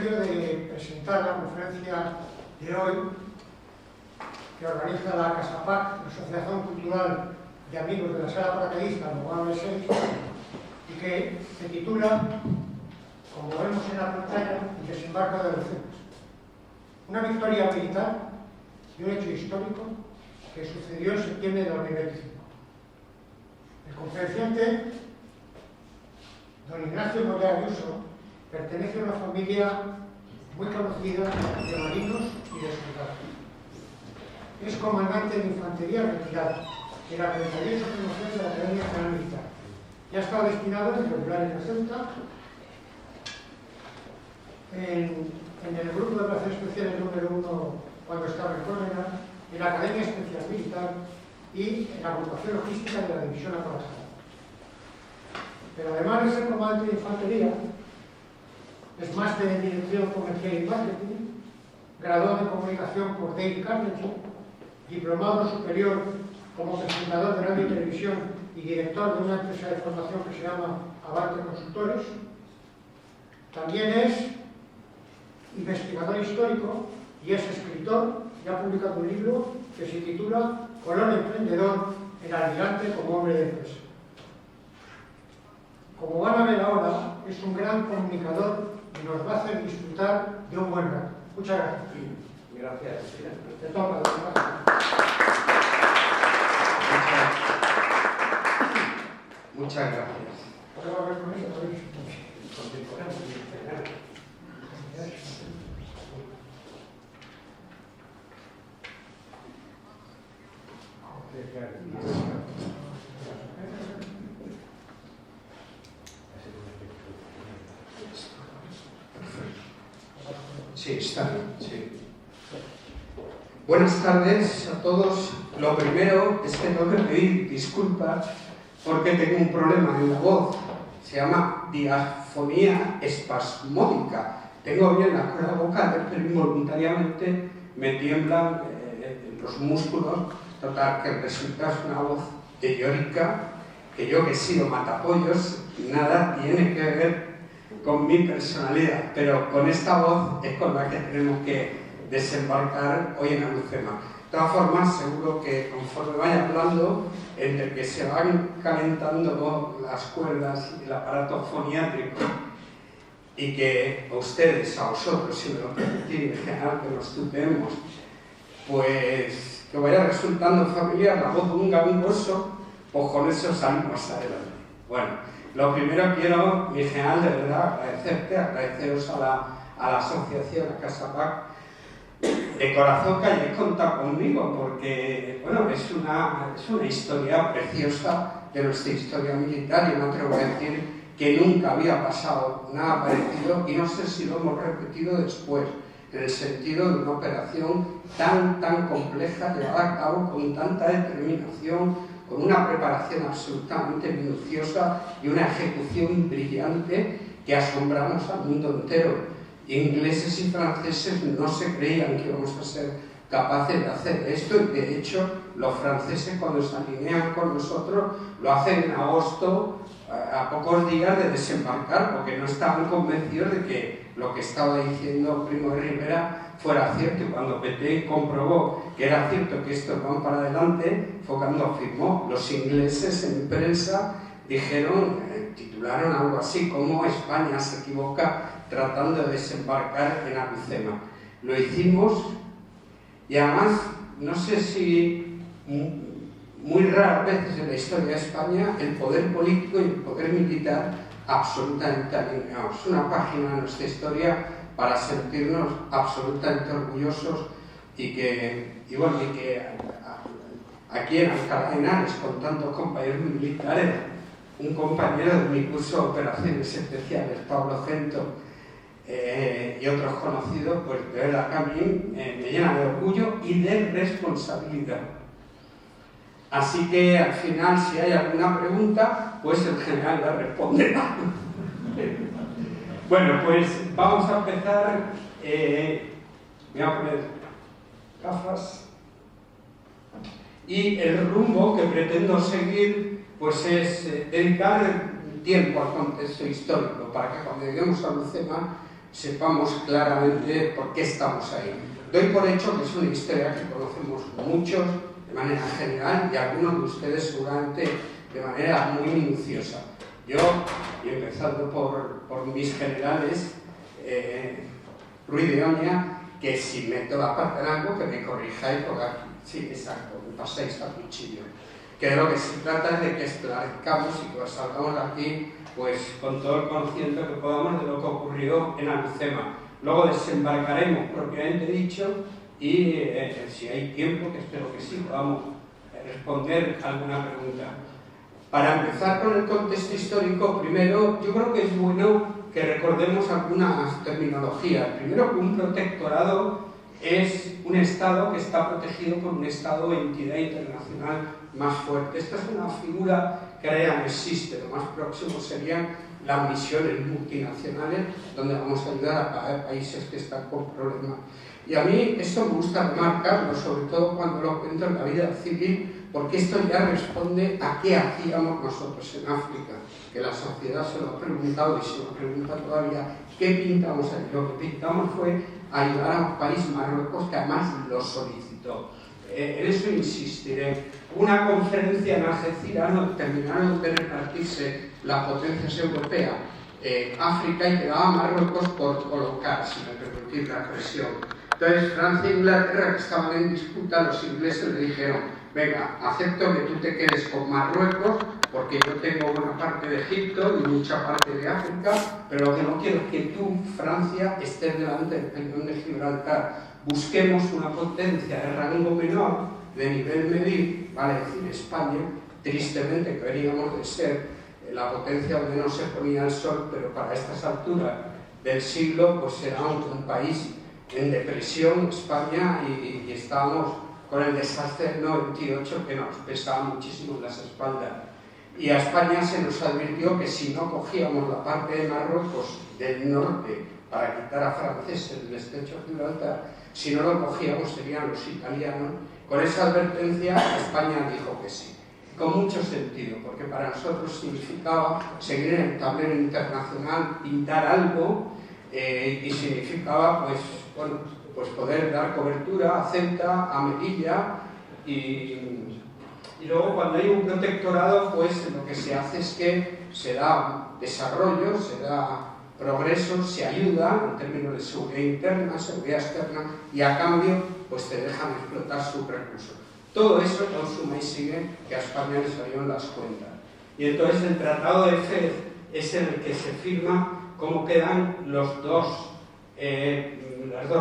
privilegio de presentar la conferencia de hoy que organiza la CASAPAC, la Asociación Cultural de Amigos de la Sala Paracaidista Nogual Mesén, y que se titula, como vemos en la pantalla, El desembarco de Alhucemas. Una victoria militar y un hecho histórico que sucedió en septiembre de 2025. El conferenciante, don Ignacio Moya Ayuso, pertenece a una familia muy conocida de marinos y de soldados. Es comandante de infantería retirado de la 48 promoción de la Academia General Militar y ha estado destinado en regulares de Ceuta, en el grupo de operaciones especiales número 1 cuando estaba en Córdoba, en la Academia Especial Militar y en la agrupación logística de la División Acorazada. Pero además de ser comandante de infantería, es máster en Dirección Comercial y Marketing, graduado en Comunicación por Dale Carnegie, diplomado superior como presentador de radio y televisión y director de una empresa de formación que se llama Avante Consultores. También es investigador histórico y es escritor y ha publicado un libro que se titula Colón Emprendedor, el almirante como hombre de empresa. Como van a ver ahora, es un gran comunicador y nos va a hacer disfrutar de un buen rato. Muchas gracias. Gracias. Te toca. Muchas gracias. Sí, está bien, sí. Buenas tardes a todos. Lo primero es que tengo que pedir disculpas porque tengo un problema en la voz. Se llama diafonía espasmódica. Tengo bien la cuerda vocal, pero involuntariamente me tiemblan los músculos. Total, que resulta es una voz teórica, que yo que he sido matapollos, nada tiene que ver con mi personalidad, pero con esta voz es con la que tenemos que desembarcar hoy en Alhucemas. De todas formas, seguro que conforme vaya hablando, entre que se van calentando las cuerdas y el aparato foniátrico, y que a ustedes, a vosotros, si me lo permitís, en general, que nos tuteemos, pues que vaya resultando familiar la voz de un gangoso, pues con eso salimos adelante. Bueno, lo primero quiero, mi general, de verdad, agradeceros a la asociación, a CASAPAC, de corazón que hayáis contado conmigo, porque, bueno, es una historia preciosa de nuestra historia militar y me atrevo a decir que nunca había pasado nada parecido y no sé si lo hemos repetido después, en el sentido de una operación tan compleja, llevada a cabo con tanta determinación, con una preparación absolutamente minuciosa y una ejecución brillante que asombramos al mundo entero. Ingleses y franceses no se creían que íbamos a ser capaces de hacer esto y de hecho los franceses cuando se alinean con nosotros lo hacen en agosto, a pocos días de desembarcar, porque no estaban convencidos de que lo que estaba diciendo Primo de Rivera fuera cierto, y cuando Pétain comprobó que era cierto que estos van para adelante, fue cuando firmó. Los ingleses en prensa dijeron, titularon algo así como España se equivoca tratando de desembarcar en Alhucemas. Lo hicimos y además, no sé si muy raras veces en la historia de España el poder político y el poder militar absolutamente alineados. Una página de nuestra historia para sentirnos absolutamente orgullosos y que aquí en Alcalá de Henares, con tantos compañeros militares, un compañero de mi curso de operaciones especiales, Pablo Gento, y otros conocidos, pues de verdad que a mí me llena de orgullo y de responsabilidad. Así que al final, si hay alguna pregunta, pues el general la responderá. Bueno, pues vamos a empezar. Voy a poner gafas. Y el rumbo que pretendo seguir, pues es dedicar tiempo al contexto histórico, para que cuando lleguemos a Alhucemas sepamos claramente por qué estamos ahí. Doy por hecho que es una historia que conocemos muchos de manera general y algunos de ustedes seguramente de manera muy minuciosa. Yo, y empezando por mis generales, Ruiz de Oña, que si meto la parte en algo, que me corrijáis por aquí. Sí, exacto, me pasáis a cuchillo. Que de lo que se trata es de que esclarezcamos y que salgamos de aquí pues, con todo el conocimiento que podamos de lo que ocurrió en Alhucema. Luego desembarcaremos, propiamente dicho, y si hay tiempo, que espero que sí, podamos responder alguna pregunta. Para empezar con el contexto histórico, primero, yo creo que es bueno que recordemos algunas terminologías. Primero, que un protectorado es un Estado que está protegido por un Estado o entidad internacional más fuerte. Esta es una figura que ahora ya no existe. Lo más próximo serían las misiones multinacionales, donde vamos a ayudar a países que están con problemas. Y a mí esto me gusta remarcarlo, sobre todo cuando lo cuento en la vida civil, porque esto ya responde a qué hacíamos nosotros en África, que la sociedad se lo ha preguntado y se lo pregunta todavía, ¿qué pintamos ahí? Lo que pintamos fue ayudar a un país, Marruecos, que además lo solicitó. En eso insistiré. Una conferencia en Algeciras terminaron de repartirse las potencias europeas África y quedaba Marruecos por colocar, si me permitís la expresión. Entonces Francia e Inglaterra, que estaban en disputa, los ingleses le dijeron: venga, acepto que tú te quedes con Marruecos porque yo tengo buena parte de Egipto y mucha parte de África, pero lo que no quiero es que tú, Francia, estés delante del Peñón de Gibraltar. Busquemos una potencia de rango menor, de nivel medio, vale decir España, tristemente que veníamos de ser la potencia donde no se ponía el sol, pero para estas alturas del siglo pues era un país en depresión, España, y estábamos con el desastre del 98 que nos pesaba muchísimo en las espaldas. Y a España se nos advirtió que si no cogíamos la parte de Marruecos del norte para quitar a franceses del estrecho de Gibraltar, si no lo cogíamos serían los italianos. Con esa advertencia España dijo que sí, con mucho sentido, porque para nosotros significaba seguir en el tablero internacional, pintar algo, y significaba pues poder dar cobertura a Ceuta, a Melilla, y luego cuando hay un protectorado, pues lo que se hace es que se da desarrollo, se da progreso, se ayuda en términos de seguridad interna, seguridad externa, y a cambio pues te dejan explotar sus recursos. Todo eso consuma y sigue que a España le salieron las cuentas. Y entonces el Tratado de Fez es en el que se firma cómo quedan las dos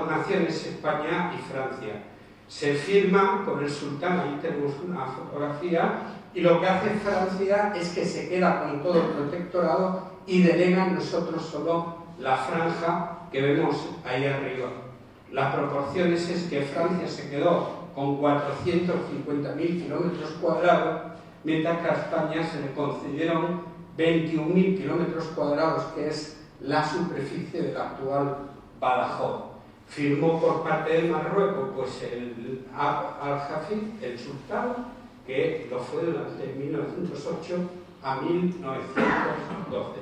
naciones, España y Francia. Se firma con el sultán, ahí tenemos una fotografía, y lo que hace Francia es que se queda con todo el protectorado y delega en nosotros solo la franja que vemos ahí arriba. Las proporciones es que Francia se quedó con 450.000 kilómetros cuadrados, mientras que a España se le concedieron 21.000 kilómetros cuadrados, que es la superficie del actual Badajoz. Firmó por parte de Marruecos pues el Al-Jafid, el sultán, que lo fue durante 1908 a 1912.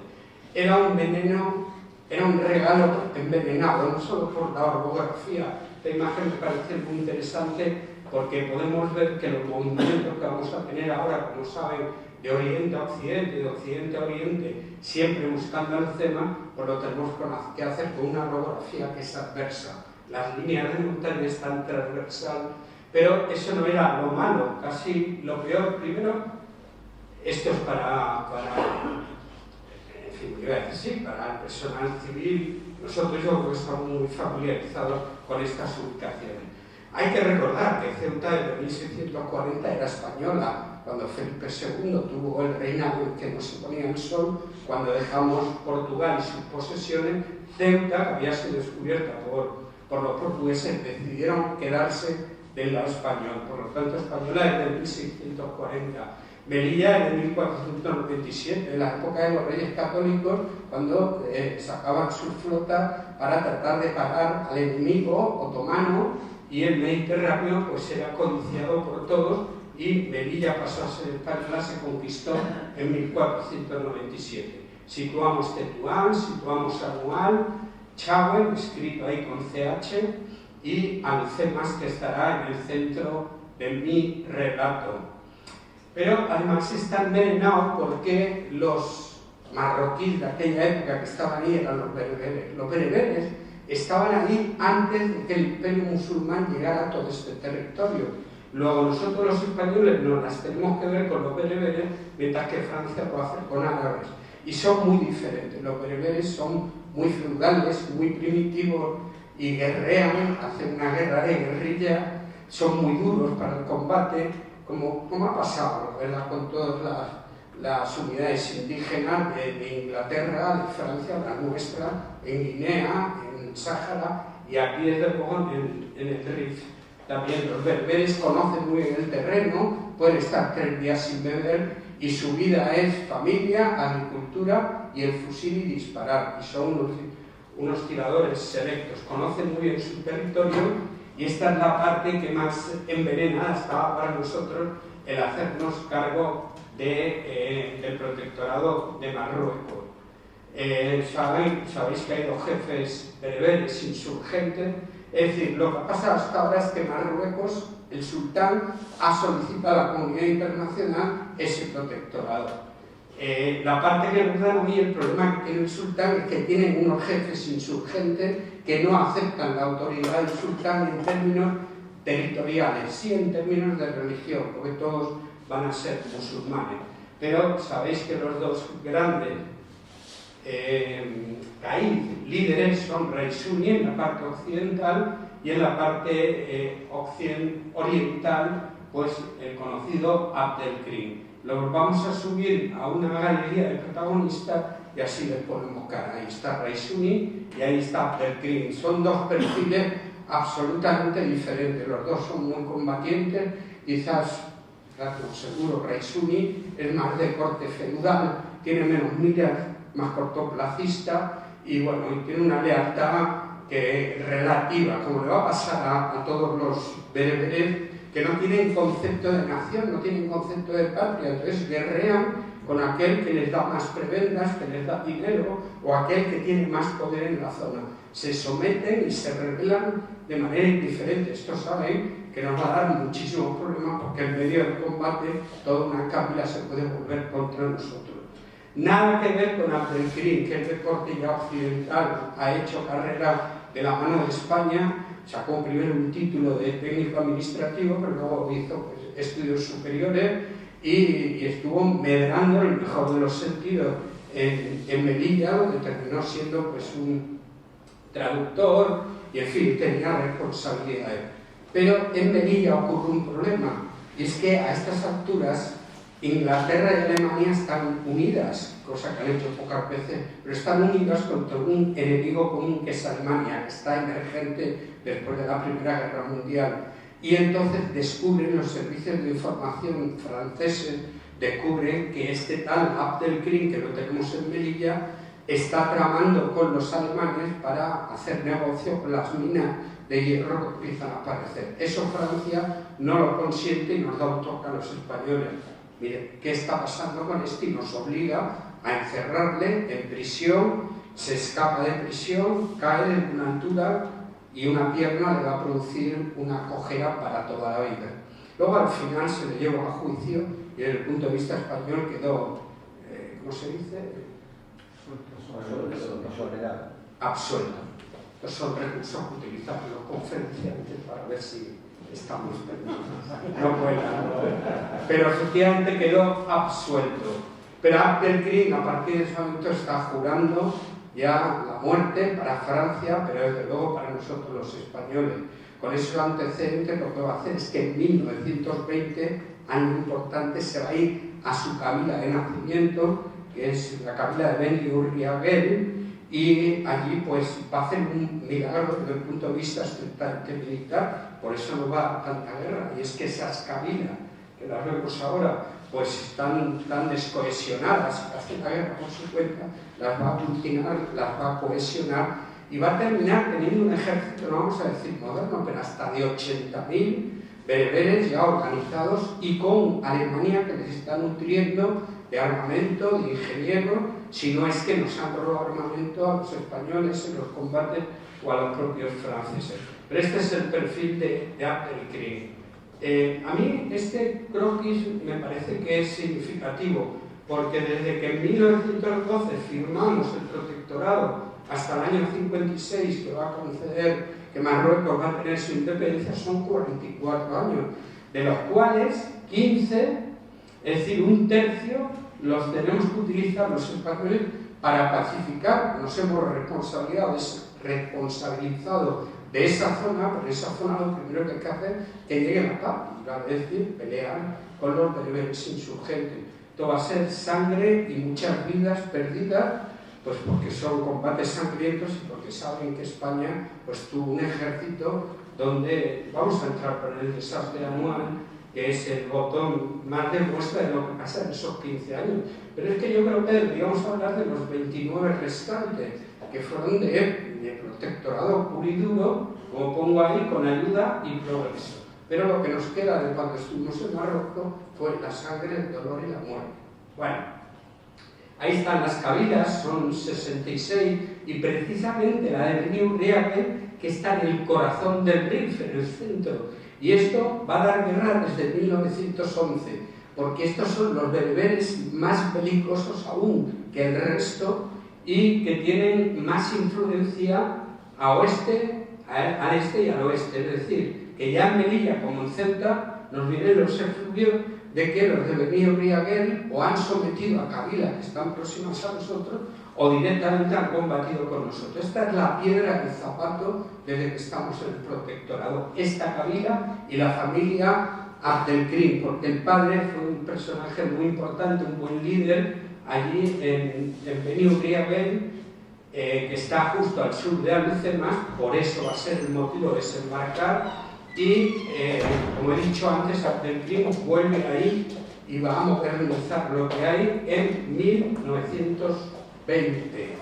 Era un veneno, era un regalo envenenado, no solo por la orografía. Esta imagen me parece muy interesante porque podemos ver que los movimientos que vamos a tener ahora, como saben, de Oriente a Occidente, de Occidente a Oriente, siempre buscando el tema, pues lo tenemos que hacer con una orografía que es adversa. Las líneas de montaña están transversal, pero eso no era lo malo, casi lo peor. Primero, esto es para en fin, iba a decir, sí, para el personal civil. Nosotros yo creo que estamos muy familiarizados con estas ubicaciones. Hay que recordar que Ceuta desde 1640 era española, cuando Felipe II tuvo el reinado en que no se ponía el sol, cuando dejamos Portugal y sus posesiones, Ceuta, que había sido descubierta por los portugueses, decidieron quedarse del lado español. Por lo tanto, española desde 1640. Melilla desde 1497, en la época de los reyes católicos, cuando sacaban sus flotas para tratar de parar al enemigo otomano, y el Mediterráneo pues era codiciado por todos, y Melilla pasó a ser española, se conquistó en 1497. Situamos Tetuán, situamos Sagual, Chauen, escrito ahí con CH, y Alcemas, que estará en el centro de mi relato. Pero además está envenenado porque los marroquíes de aquella época que estaban ahí eran los bereberes. Los bereberes estaban ahí antes de que el imperio musulmán llegara a todo este territorio. Luego nosotros los españoles nos las tenemos que ver con los bereberes, mientras que Francia lo hace con árabes. Y son muy diferentes. Los bereberes son muy feudales, muy primitivos y guerrean, hacen una guerra de guerrilla, son muy duros para el combate, como ha pasado, ¿verdad?, con todas las unidades indígenas de Inglaterra, de Francia, la nuestra, en Guinea, en Sáhara y aquí desde luego en el Rif. También los berberes conocen muy bien el terreno, pueden estar 3 días sin beber y su vida es familia, agricultura y el fusil y disparar. Y son unos tiradores selectos, conocen muy bien su territorio y esta es la parte que más envenenada estaba para nosotros el hacernos cargo del protectorado de Marruecos. Sabéis que hay 2 jefes bereberes insurgentes. Es decir, lo que pasa hasta ahora es que Marruecos, el sultán, ha solicitado a la comunidad internacional ese protectorado. La parte que nos da a mí el problema que tiene el sultán es que tienen unos jefes insurgentes que no aceptan la autoridad del sultán en términos territoriales, sí en términos de religión, porque todos van a ser musulmanes. Pero sabéis que los 2 grandes líderes son Raisuni en la parte occidental y en la parte oriental, pues el conocido Abdelkrim. Los vamos a subir a una galería de protagonistas y así les ponemos cara. Ahí está Raisuni y ahí está Abdelkrim. Son 2 perfiles absolutamente diferentes. Los 2 son muy combatientes. Quizás, seguro, Raisuni es más de corte feudal, tiene menos miras, más cortoplacista y bueno, y tiene una lealtad relativa, como le va a pasar a todos los bereberes que no tienen concepto de nación, no tienen concepto de patria, entonces guerrean con aquel que les da más prebendas, que les da dinero, o aquel que tiene más poder en la zona. Se someten y se rebelan de manera indiferente. Esto saben que nos va a dar muchísimos problemas porque en medio del combate toda una cápila se puede volver contra nosotros. Nada que ver con Abdelkrim, que es de corte ya occidental, ha hecho carrera de la mano de España, sacó primero un título de técnico administrativo, pero luego hizo pues, estudios superiores y estuvo medrando en el mejor de los sentidos en Melilla, donde terminó siendo pues, un traductor y en fin, tenía responsabilidades. Pero en Melilla ocurre un problema, y es que a estas alturas Inglaterra y Alemania están unidas, cosa que han hecho pocas veces, pero están unidas contra un enemigo común que es Alemania, que está emergente después de la Primera Guerra Mundial. Y entonces descubren los servicios de información franceses, descubren que este tal Abdelkrim, que lo tenemos en Melilla, está tramando con los alemanes para hacer negocio con las minas de hierro que empiezan a aparecer. Eso Francia no lo consiente y nos da un toque a los españoles. Mire, ¿qué está pasando con esto? Y nos obliga a encerrarle en prisión, se escapa de prisión, cae de una altura y una pierna le va a producir una cojera para toda la vida. Luego al final se le lleva a juicio y desde el punto de vista español quedó, ¿cómo se dice? Absuelto. Estos son recursos que utilizan los conferenciantes para ver si estamos perdidos. No cuela. Pero efectivamente quedó absuelto. Pero Abdelkrim a partir de ese momento está jurando ya la muerte para Francia, pero desde luego para nosotros los españoles. Con esos antecedentes lo que va a hacer es que en 1920, año importante, se va a ir a su cabila de nacimiento, que es la cabila de Beni Urriagel, y allí pues va a hacer un milagro desde el punto de vista estrictamente militar, por eso no va a tanta guerra, y es que esas cabilas, que las vemos ahora, pues están tan descohesionadas, y hace la guerra por su cuenta, las va a aglutinar, las va a cohesionar, y va a terminar teniendo un ejército, no vamos a decir moderno, pero hasta de 80.000 bereberes ya organizados y con Alemania, que les está nutriendo de armamento, de ingenieros, si no es que nos han robado armamento a los españoles en los combates o a los propios franceses. Pero este es el perfil de Abdelkrim. A mí este croquis me parece que es significativo, porque desde que en 1912 firmamos el protectorado hasta el año 56, que va a conceder que Marruecos va a tener su independencia, son 44 años, de los cuales 15, es decir, un tercio, los tenemos que utilizar los españoles para pacificar. Nos hemos responsabilizado de esa zona, pero esa zona lo primero que hay que hacer es que llegue la paz, es decir, pelear con los bereberes insurgentes. Esto va a ser sangre y muchas vidas perdidas, pues porque son combates sangrientos y porque saben que España pues tuvo un ejército donde vamos a entrar por el desastre anual, que es el botón más de muestra de lo que pasa en esos 15 años. Pero es que yo creo que deberíamos hablar de los 29 restantes, que fueron de protectorado puro y duro, como pongo ahí, con ayuda y progreso. Pero lo que nos queda de cuando estuvimos en Marruecos fue la sangre, el dolor y la muerte. Bueno, ahí están las cabilas, son 66, y precisamente la de Beni Uriague, que está en el corazón del Rif, en el centro. Y esto va a dar guerra desde 1911, porque estos son los bereberes más belicosos aún que el resto y que tienen más influencia al este y al oeste. Es decir, que ya en Melilla como en Ceuta nos vienen los efluvios de que los de Beni Uriague o han sometido a cabilas que están próximas a nosotros o directamente han combatido con nosotros. Esta es la piedra del zapato desde que estamos en el protectorado. Esta cabila y la familia Abdelkrim, porque el padre fue un personaje muy importante, un buen líder allí en Beni Uriague, que está justo al sur de Alhucemas. Por eso va a ser el motivo de desembarcar. Y, como he dicho antes, Abdelkrim vuelve ahí y va a modernizar lo que hay en 1920.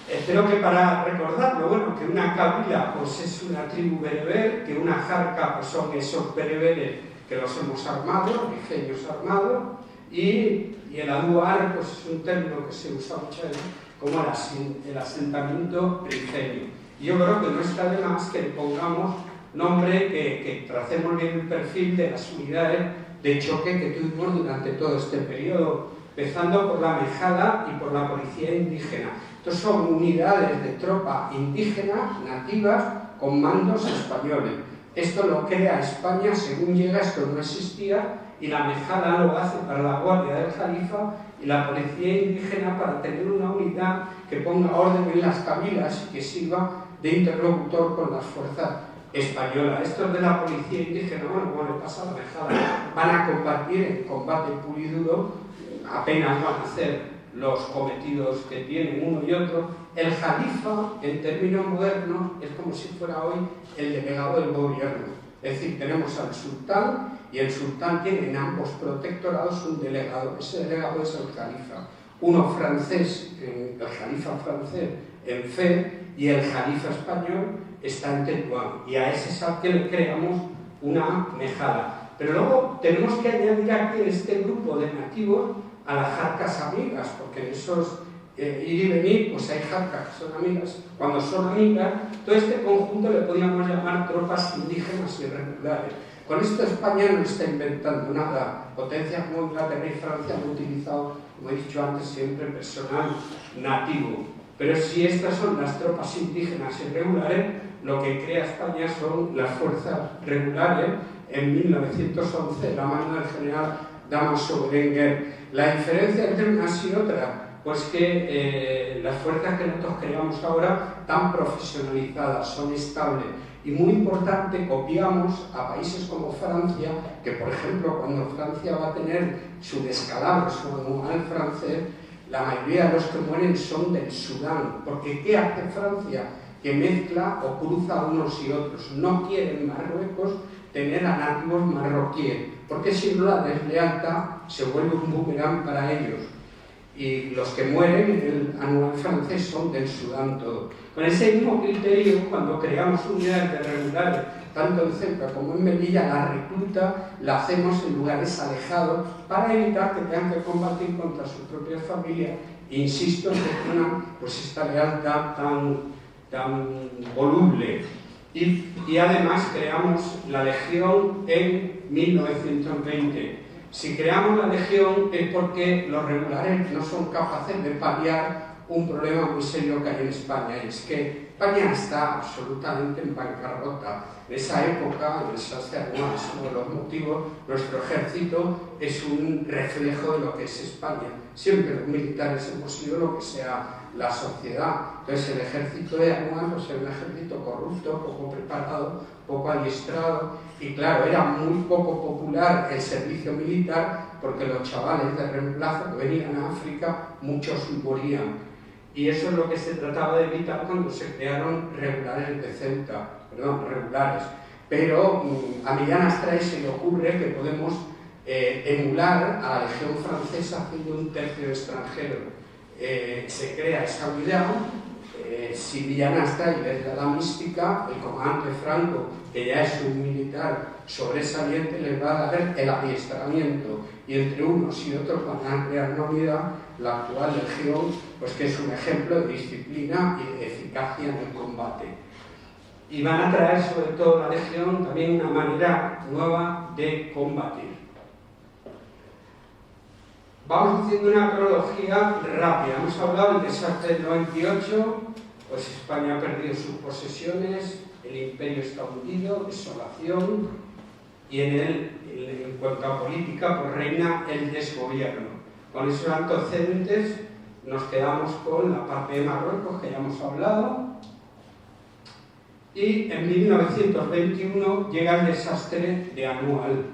Espero que para recordarlo, bueno, que una cabila pues es una tribu bereber, que una jarca pues son esos bereberes que los hemos armado, rifeños armados, y el aduar pues es un término que se usa muchas veces como el asentamiento rifeño. Y yo creo que no está de más que le pongamos nombre, que tracemos bien el perfil de las unidades de choque que tuvimos durante todo este periodo, empezando por la Mejada y por la policía indígena. Estos son unidades de tropa indígena, nativas, con mandos españoles. Esto lo crea España, según llega, esto no existía, y la Mejada lo hace para la Guardia del Jalifa y la policía indígena para tener una unidad que ponga orden en las cabilas y que sirva de interlocutor con las fuerzas españolas. Estos de la policía indígena, bueno, como le pasa a la Mejada, van a combatir en combate puro y duro, apenas van a hacer los cometidos que tienen uno y otro. El Jalifa, en términos modernos, es como si fuera hoy el delegado del gobierno. Es decir, tenemos al sultán y el sultán tiene en ambos protectorados un delegado. Ese delegado es el Jalifa. Uno francés, el Jalifa francés en Fez, y el Jalifa español está en Tetuán. Y a ese es al que le creamos una Mejada. Pero luego tenemos que añadir aquí este grupo de nativos a las jarcas amigas, porque en esos ir y venir, pues hay jarcas que son amigas. Cuando son amigas, todo este conjunto le podíamos llamar tropas indígenas irregulares. Con esto España no está inventando nada. Potencias como Inglaterra y Francia han utilizado, como he dicho antes, siempre personal nativo. Pero si estas son las tropas indígenas irregulares, lo que crea España son las fuerzas regulares en 1911, la mano del general Damaso Berenguer. La diferencia entre unas y otras, pues que las fuerzas que nosotros creamos ahora están profesionalizadas, son estables. Y muy importante, copiamos a países como Francia, que por ejemplo cuando Francia va a tener su descalabro sobre el francés, la mayoría de los que mueren son del Sudán. Porque ¿qué hace Francia? Que mezcla o cruza unos y otros. No quieren Marruecos tener a nativos marroquíes, porque si no la deslealtad se vuelve un boomerang para ellos. y los que mueren en el anual francés son del Sudán todo. Con ese mismo criterio, cuando creamos unidades de regulares, tanto en Ceuta como en Melilla, la recluta la hacemos en lugares alejados para evitar que tengan que combatir contra sus propias familias. Insisto en que tengan pues, esta lealtad tan voluble. Y además creamos la Legión en 1920. Si creamos la Legión es porque los regulares no son capaces de paliar un problema muy serio que hay en España, y es que España está absolutamente en bancarrota. En esa época, en esa anual, es uno de los motivos, nuestro ejército es un reflejo de lo que es España. Siempre los militares hemos sido lo que sea la sociedad. Entonces el ejército de Anual pues, era un ejército corrupto, poco preparado, poco adiestrado, y claro, era muy poco popular el servicio militar porque los chavales de reemplazo que venían a África, muchos morían. Y eso es lo que se trataba de evitar cuando se crearon regulares de Ceuta, regulares. Pero a Millán Astray se le ocurre que podemos emular a la Legión Francesa haciendo un tercio extranjero. Se crea esa unidad. Si Millán Astray les da la mística, el comandante Franco, que ya es un militar sobresaliente, les va a dar el adiestramiento, y entre unos y otros van a crear una unidad, la actual Legión, pues que es un ejemplo de disciplina y de eficacia en el combate. Y van a traer sobre todo la Legión también una manera nueva de combatir. Vamos haciendo una cronología rápida. Hemos hablado del desastre del 98, pues España ha perdido sus posesiones, el imperio está hundido, desolación, y en cuanto a política, pues reina el desgobierno. Con esos antecedentes nos quedamos con la parte de Marruecos, que ya hemos hablado, y en 1921 llega el desastre de Anual.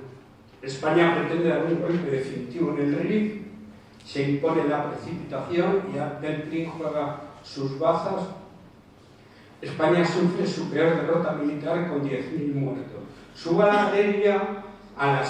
España pretende dar un golpe definitivo en el Rif, se impone la precipitación y Abdelkrim juega sus bazas. España sufre su peor derrota militar con 10.000 muertos. Suba la galería a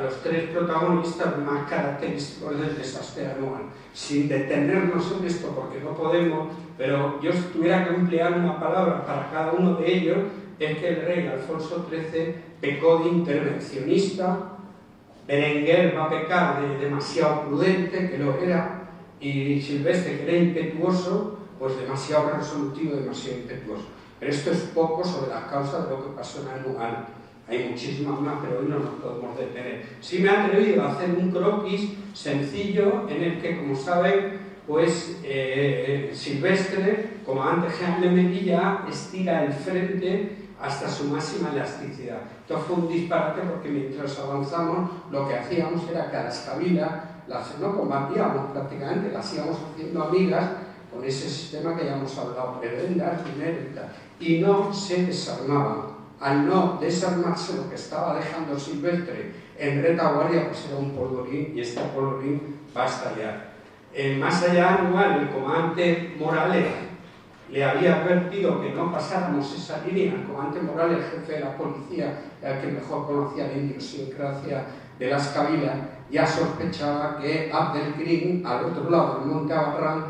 los tres protagonistas más característicos del desastre Anual, sin detenernos en esto porque no podemos, pero yo si tuviera que emplear una palabra para cada uno de ellos, es que el rey Alfonso XIII pecó de intervencionista, Berenguer va a pecar de demasiado prudente, que lo era, y Silvestre, que era impetuoso, pues demasiado resolutivo, demasiado impetuoso. Pero esto es poco sobre las causas de lo que pasó en Anual. Hay muchísimas más, pero hoy no nos podemos detener. Sí me he atrevido a hacer un croquis sencillo en el que, como saben, pues Silvestre, comandante general de Melilla, estira el frente hasta su máxima elasticidad. Esto fue un disparate porque mientras avanzamos lo que hacíamos era que a las cabilas no combatíamos prácticamente, las íbamos haciendo amigas con ese sistema que ya hemos hablado, prebendar, primero y tal, y no se desarmaban. Al no desarmarse, lo que estaba dejando Silvestre en retaguardia pues era un polvorín, y este polvorín va a estallar. Más allá, Anual, el comandante Morales le había advertido que no pasáramos esa línea. El comandante Morales, el jefe de la policía, el que mejor conocía la idiosincrasia de las cabilas, ya sospechaba que Abdelkrim, al otro lado del monte Abarrán,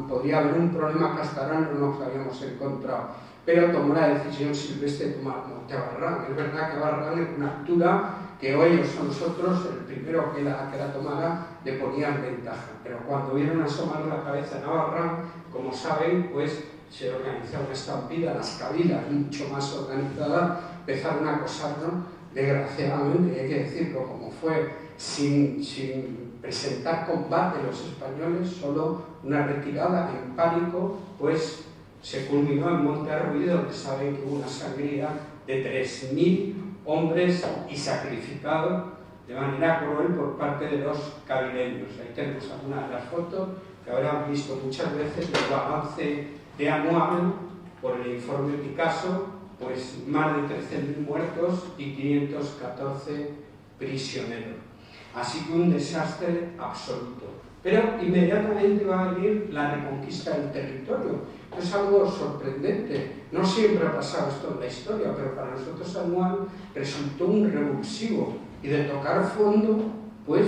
podría haber un problema que hasta ahora no nos habíamos encontrado. Pero tomó la decisión Silvestre de tomar monte Abarrán. Es verdad que Abarrán es una altura que hoy a nosotros, el primero que la tomara, le ponía en ventaja. Pero cuando vieron asomar la cabeza en Abarrán, como saben, pues se organizó una estampida, las cabilas mucho más organizadas empezaron a acosarnos, desgraciadamente, hay que decirlo como fue, sin presentar combate los españoles, solo una retirada en pánico, pues se culminó en Monte Arruido, donde saben que hubo una sangría de 3.000 hombres y sacrificados de manera cruel por parte de los cabileños. Ahí tenemos algunas de las fotos que habrán visto muchas veces del avance de Anual por el informe Picasso, pues más de 13.000 muertos y 514 prisioneros. Así que un desastre absoluto. Pero inmediatamente va a venir la reconquista del territorio. Es algo sorprendente. No siempre ha pasado esto en la historia, pero para nosotros Anual resultó un revulsivo. Y de tocar fondo, pues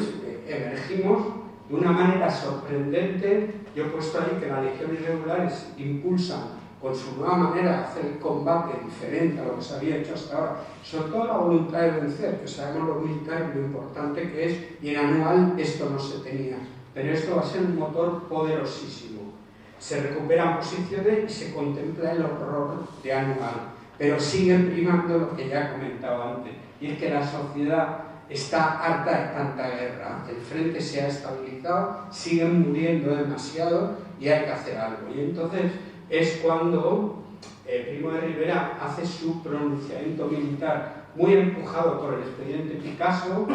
emergimos de una manera sorprendente. Yo he puesto ahí que las legiones regulares impulsan con su nueva manera de hacer el combate diferente a lo que se había hecho hasta ahora, sobre todo la voluntad de vencer, que sabemos los militares lo importante que es, y en Anual esto no se tenía, pero esto va a ser un motor poderosísimo. Se recuperan posiciones y se contempla el horror de Anual, pero sigue primando lo que ya he comentado antes, y es que la sociedad está harta de tanta guerra, el frente se ha estabilizado, siguen muriendo demasiado y hay que hacer algo. Y entonces es cuando Primo de Rivera hace su pronunciamiento militar, muy empujado por el expediente Picasso,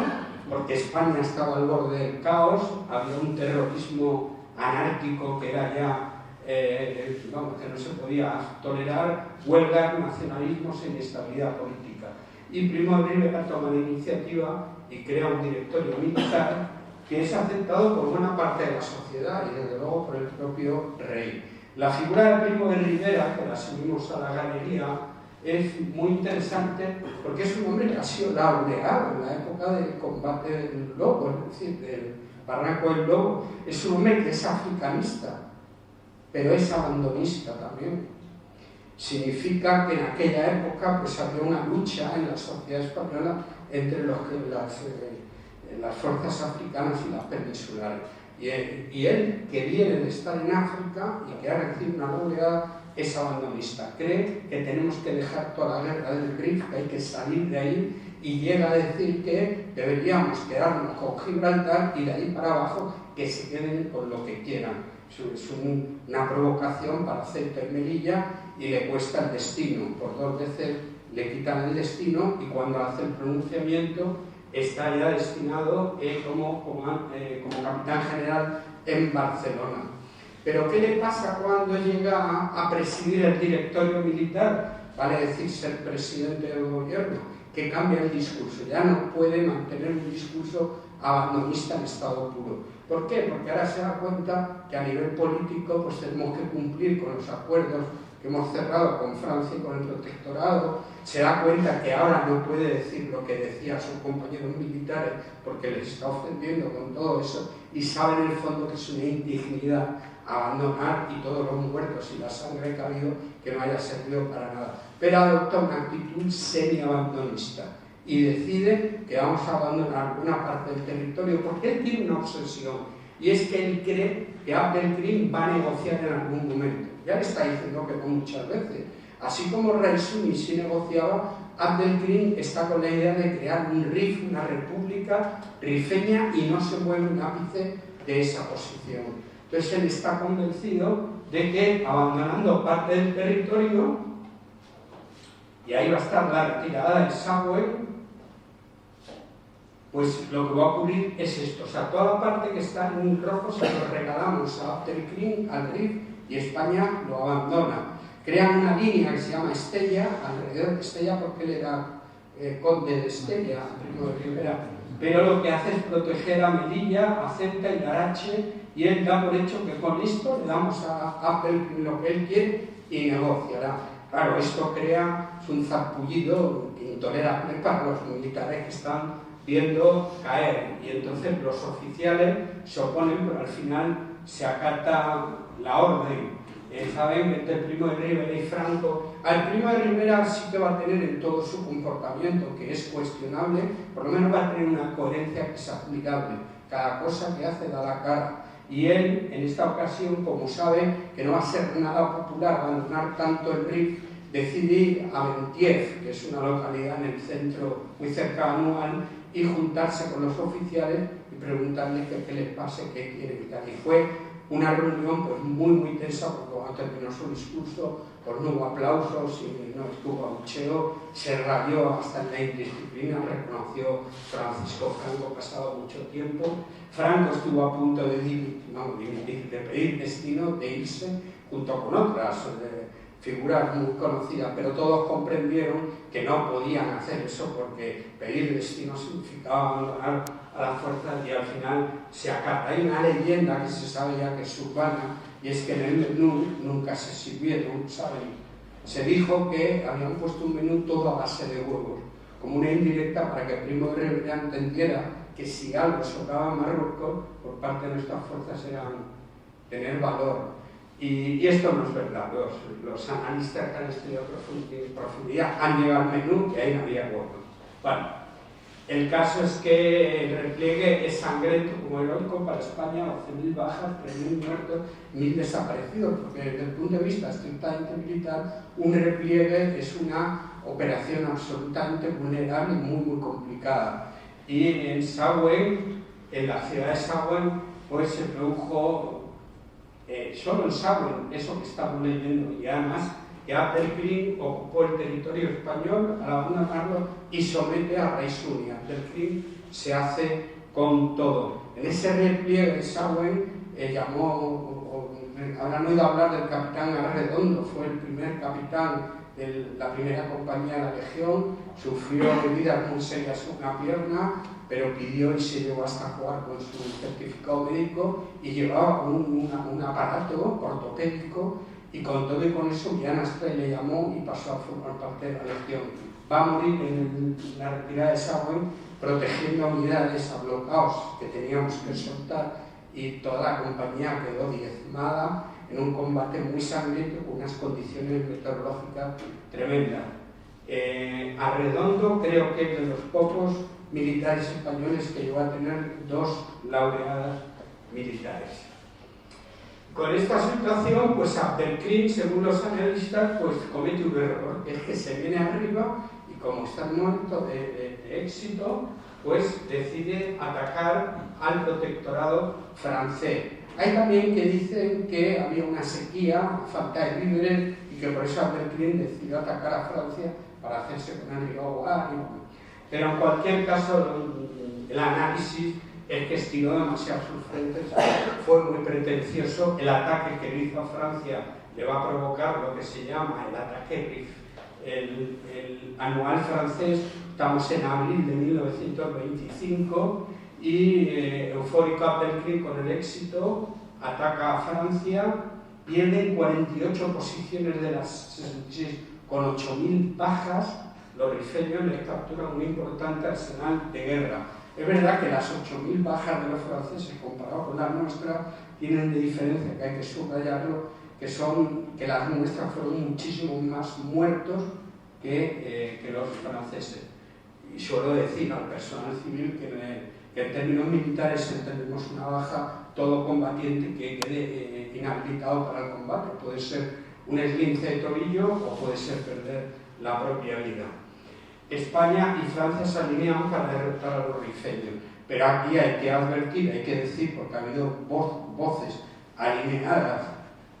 porque España estaba al borde del caos, había un terrorismo anárquico que era ya, que no se podía tolerar, huelgas, nacionalismos e inestabilidad política. Y Primo de Rivera toma la iniciativa y crea un directorio militar que es aceptado por buena parte de la sociedad y desde luego por el propio rey. La figura de Primo de Rivera, que la subimos a la galería, es muy interesante porque es un hombre que ha sido laureado en la época del combate del Lobo, es decir, del Barranco del Lobo. Es un hombre que es africanista, pero es abandonista también. Significa que en aquella época pues, había una lucha en la sociedad española entre las fuerzas africanas y las peninsulares. Y él, que viene de estar en África y que ha recibido una laureada, es abandonista. Cree que tenemos que dejar toda la guerra del Rif, que hay que salir de ahí, y llega a decir que deberíamos quedarnos con Gibraltar y de ahí para abajo que se queden con lo que quieran. Es una provocación para Ceuta y Melilla y le cuesta el destino. Por 2 veces le quitan el destino y cuando hace el pronunciamiento está ya destinado como capitán general en Barcelona. Pero ¿qué le pasa cuando llega a presidir el directorio militar? Vale decir ser presidente del gobierno, que cambia el discurso, ya no puede mantener un discurso abandonista en estado puro. ¿Por qué? Porque ahora se da cuenta que a nivel político pues tenemos que cumplir con los acuerdos que hemos cerrado con Francia y con el protectorado. Se da cuenta que ahora no puede decir lo que decía a sus compañeros militares porque les está ofendiendo con todo eso y sabe en el fondo que es una indignidad abandonar y todos los muertos y la sangre que ha habido que no haya servido para nada. Pero adopta una actitud semi-abandonista y decide que vamos a abandonar una parte del territorio porque él tiene una obsesión y es que él cree que Abdelkrim va a negociar en algún momento. Ya le está diciendo que no muchas veces. Así como Raisuni sí negociaba, Abdelkrim está con la idea de crear un RIF, una república rifeña y no se mueve un ápice de esa posición. Entonces él está convencido de que abandonando parte del territorio, y ahí va a estar la retirada de Sahagún, pues lo que va a ocurrir es esto. O sea, toda la parte que está en rojo se lo regalamos a Abdelkrim, al RIF, y España lo abandona. Crean una línea que se llama Estella, alrededor de Estella porque él era conde de Estella, Primo de Rivera, pero lo que hace es proteger a Melilla, a Ceuta y Larache, y él da por hecho que con esto le damos a Abdelkrim lo que él quiere y negociará. Claro, esto crea un zarpullido intolerable para los militares que están viendo caer, y entonces los oficiales se oponen, pero al final se acata la orden. Saben que entre el Primo de Rivera y Franco, al Primo de Rivera sí que va a tener en todo su comportamiento, que es cuestionable, por lo menos va a tener una coherencia que es aplicable. Cada cosa que hace da la cara. Y él, en esta ocasión, como sabe que no va a ser nada popular abandonar tanto el RIF, decide ir a Mentiev, que es una localidad en el centro, muy cerca de Anual, y juntarse con los oficiales y preguntarles qué les pase, qué quieren y tal. Y fue una reunión pues, muy tensa, porque cuando terminó su discurso pues, no hubo aplausos y no estuvo abucheo, se rabió hasta en la indisciplina, reconoció Francisco Franco pasado mucho tiempo. Franco estuvo a punto de pedir destino, de irse, junto con otras figuras muy conocidas, pero todos comprendieron que no podían hacer eso porque pedir destino significaba abandonar a las fuerzas y al final se acata. Hay una leyenda que se sabe ya que es urbana y es que en el menú nunca se sirvieron, ¿saben? Se dijo que habían puesto un menú todo a base de huevos, como una indirecta para que el Primo de Rivera entendiera que si algo sobraba en Marruecos, por parte de nuestras fuerzas era tener valor. Y esto no es verdad. Los analistas que han estudiado en profundidad han llegado al menú y ahí no había huevo. Bueno, el caso es que el repliegue es sangriento como heroico para España, 11.000 bajas, 3.000 muertos, 1.000 desaparecidos, porque desde el punto de vista estrictamente militar, un repliegue es una operación absolutamente vulnerable y muy complicada. Y en Sawen, en la ciudad de Sawen, pues se produjo solo en Sawen, eso que estamos leyendo, y además que Abdelkrim ocupó el territorio español al abandonarlo y somete a Raisuni. Abdelkrim se hace con todo. En ese repliegue de Sawen habrán oído hablar del capitán Arredondo, fue el primer capitán de la primera compañía de la Legión, sufrió heridas muy serias en una pierna, pero pidió y se llevó hasta jugar con su certificado médico y llevaba un aparato ortopédico, y con todo y con eso Diana Astray le llamó y pasó a formar parte de la Legión. Va a morir en la retirada de Sawen protegiendo a unidades, a bloqueados que teníamos que soltar, y toda la compañía quedó diezmada en un combate muy sangriento con unas condiciones meteorológicas tremendas. Arredondo creo que es de los pocos militares españoles que llegó a tener 2 laureadas militares. Con esta situación, pues Abdelkrim, según los analistas, pues comete un error, es que se viene arriba y como está muerto de éxito, pues decide atacar al protectorado francés. Hay también que dicen que había una sequía, falta de víveres, y que por eso Abdelkrim decidió atacar a Francia para hacerse con el río Hogar. Pero en cualquier caso, el análisis es que estiró demasiado sus frentes, fue muy pretencioso. El ataque que le hizo a Francia le va a provocar lo que se llama el ataque RIF, el anual francés. Estamos en abril de 1925 y eufórico Abdelkrim con el éxito ataca a Francia, pierde 48 posiciones de las 66 con 8.000 bajas. Los rifeños les capturan un importante arsenal de guerra. Es verdad que las 8.000 bajas de los franceses comparado con las nuestras tienen de diferencia, que hay que subrayarlo, que las nuestras fueron muchísimo más muertos que los franceses. Y suelo decir al personal civil que en términos militares entendemos una baja todo combatiente que quede inhabilitado para el combate. Puede ser un esguince de tobillo o puede ser perder la propia vida. España y Francia se alinean para derrotar a los rifeños, pero aquí hay que advertir, hay que decir, porque ha habido voces alineadas